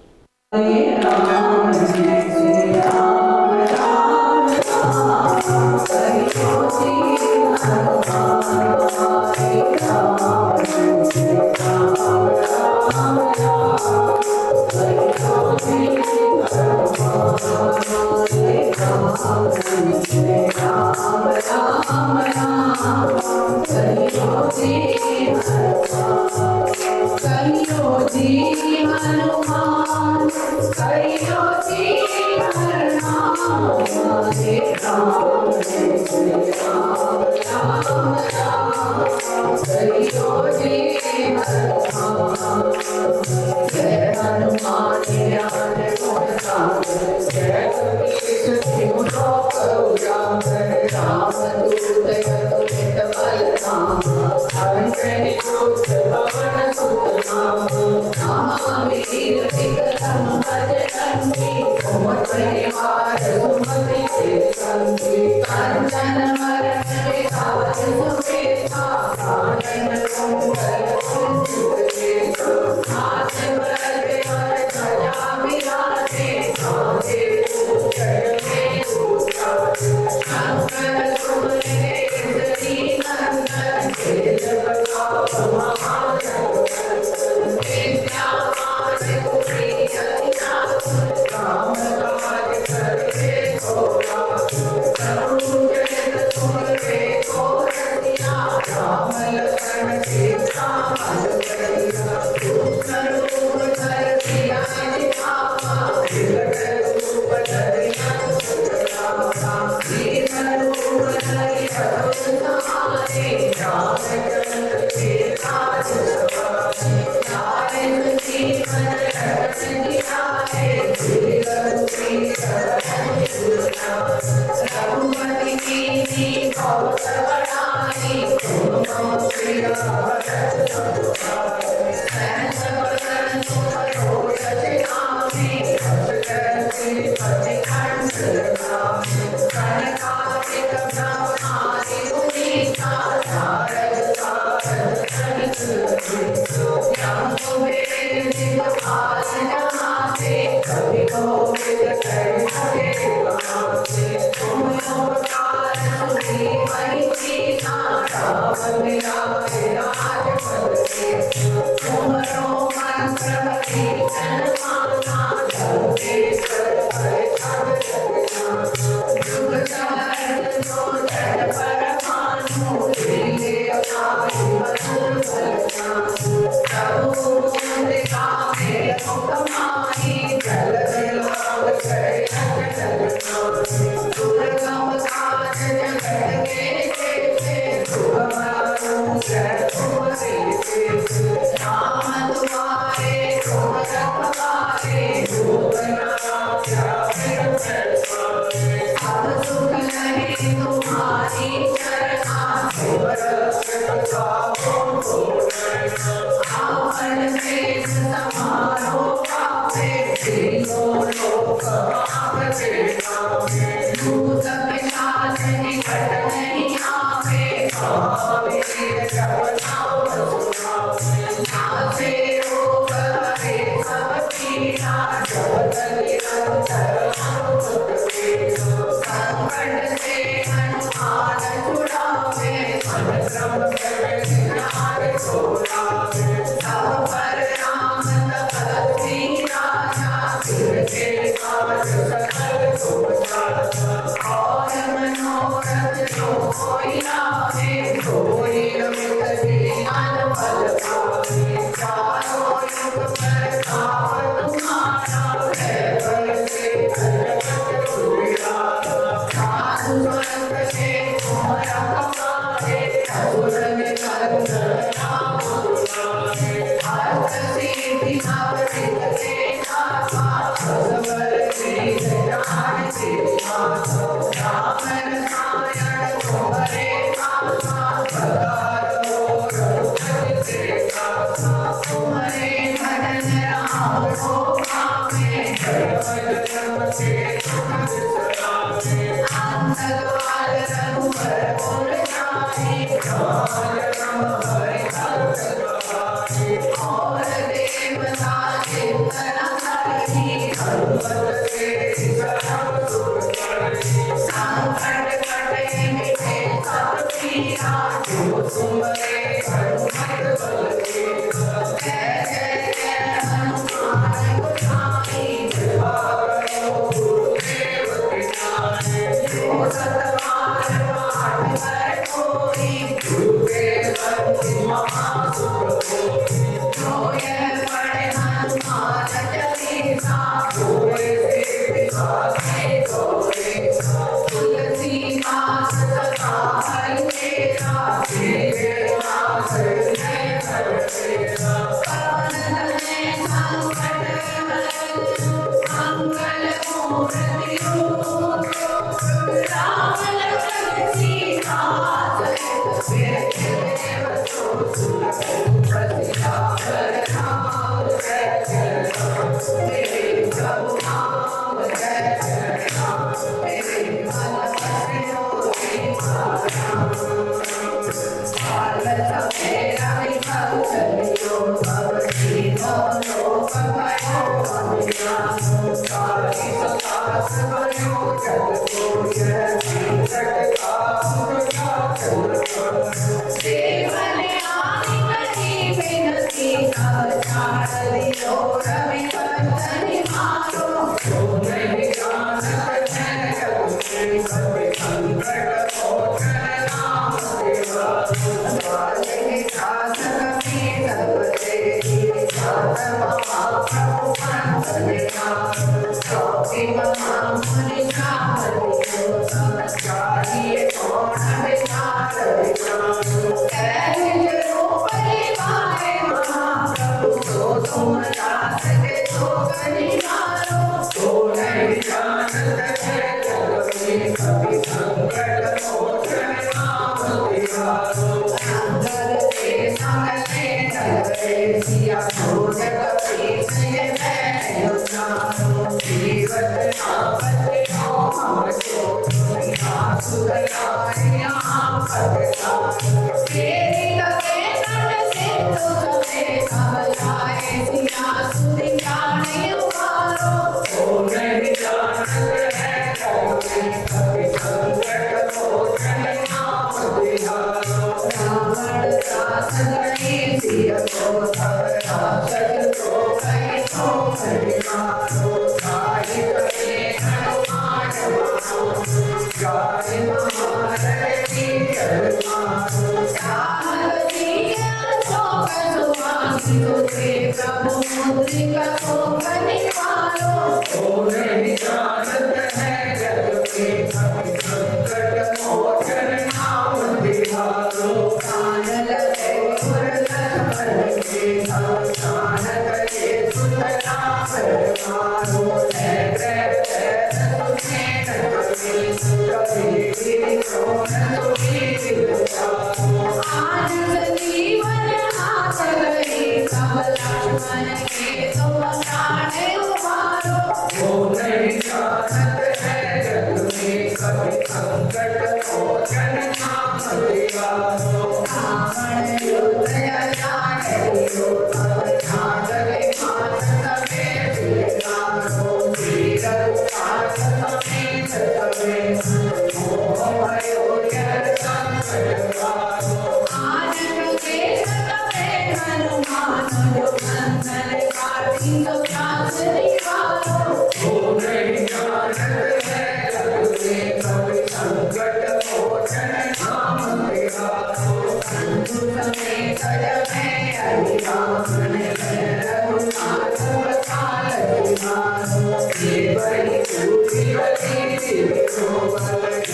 Ram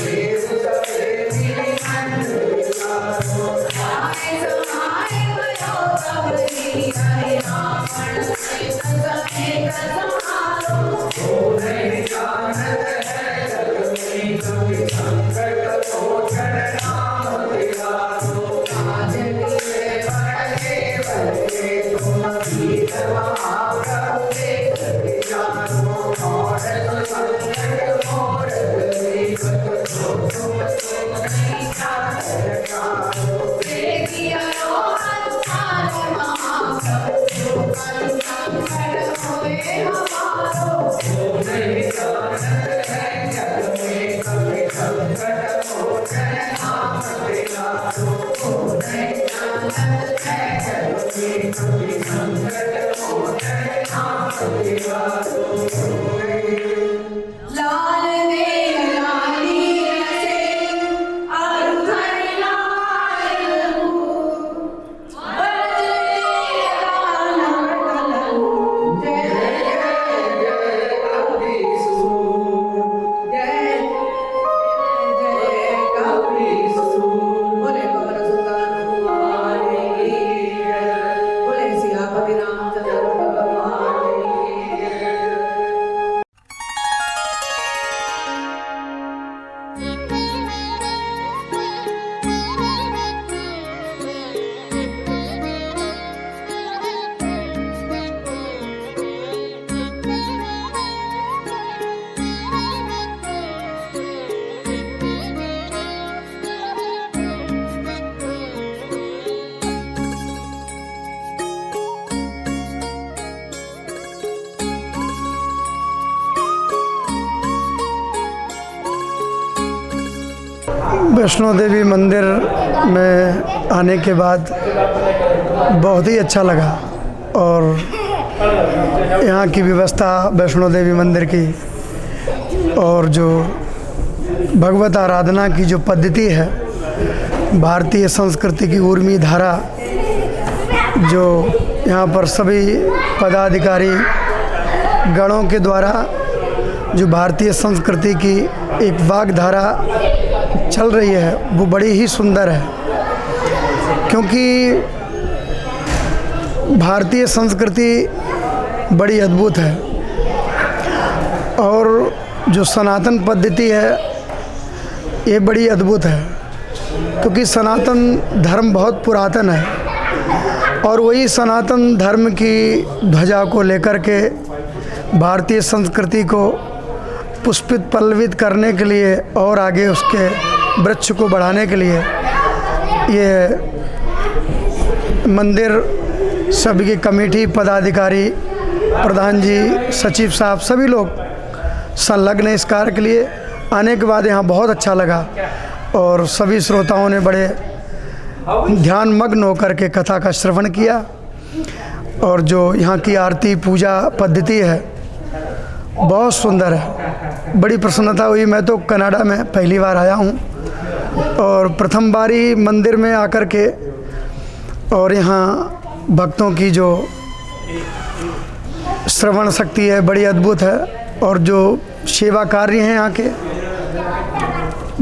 Thank you. लाल दे लाली से अरुधर लाल वैष्णो देवी मंदिर में आने के बाद बहुत ही अच्छा लगा और यहाँ की व्यवस्था वैष्णो देवी मंदिर की और जो भगवत आराधना की जो पद्धति है, भारतीय संस्कृति की ऊर्मी धारा जो यहाँ पर सभी पदाधिकारी गणों के द्वारा जो भारतीय संस्कृति की एक वाग्धारा चल रही है वो बड़ी ही सुंदर है, क्योंकि भारतीय संस्कृति बड़ी अद्भुत है और जो सनातन पद्धति है ये बड़ी अद्भुत है, क्योंकि सनातन धर्म बहुत पुरातन है और वही सनातन धर्म की ध्वजा को लेकर के भारतीय संस्कृति को पुष्पित पल्लवित करने के लिए और आगे उसके वृक्ष को बढ़ाने के लिए ये मंदिर सभी की कमेटी पदाधिकारी प्रधान जी सचिव साहब सभी लोग संलग्न इस कार्य के लिए। आने के बाद यहाँ बहुत अच्छा लगा और सभी श्रोताओं ने बड़े ध्यान मग्न होकर के कथा का श्रवण किया और जो यहाँ की आरती पूजा पद्धति है बहुत सुंदर है, बड़ी प्रसन्नता हुई। मैं तो कनाडा में पहली बार आया हूँ और प्रथम बार ही मंदिर में आकर के और यहाँ भक्तों की जो श्रवण शक्ति है बड़ी अद्भुत है और जो सेवा कार्य हैं यहाँ के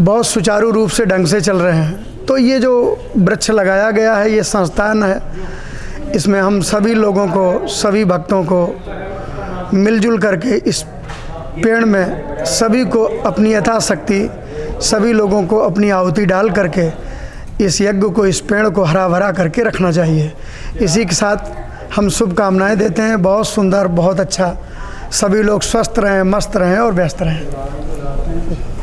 बहुत सुचारू रूप से ढंग से चल रहे हैं। तो ये जो वृक्ष लगाया गया है ये संस्थान है, इसमें हम सभी लोगों को सभी भक्तों को मिलजुल करके इस पेड़ में सभी को अपनी यथाशक्ति सभी लोगों को अपनी आहुति डाल करके इस यज्ञ को इस पेड़ को हरा भरा करके रखना चाहिए। इसी के साथ हम शुभकामनाएं देते हैं। बहुत सुंदर बहुत अच्छा, सभी लोग स्वस्थ रहें, मस्त रहें और व्यस्त रहें।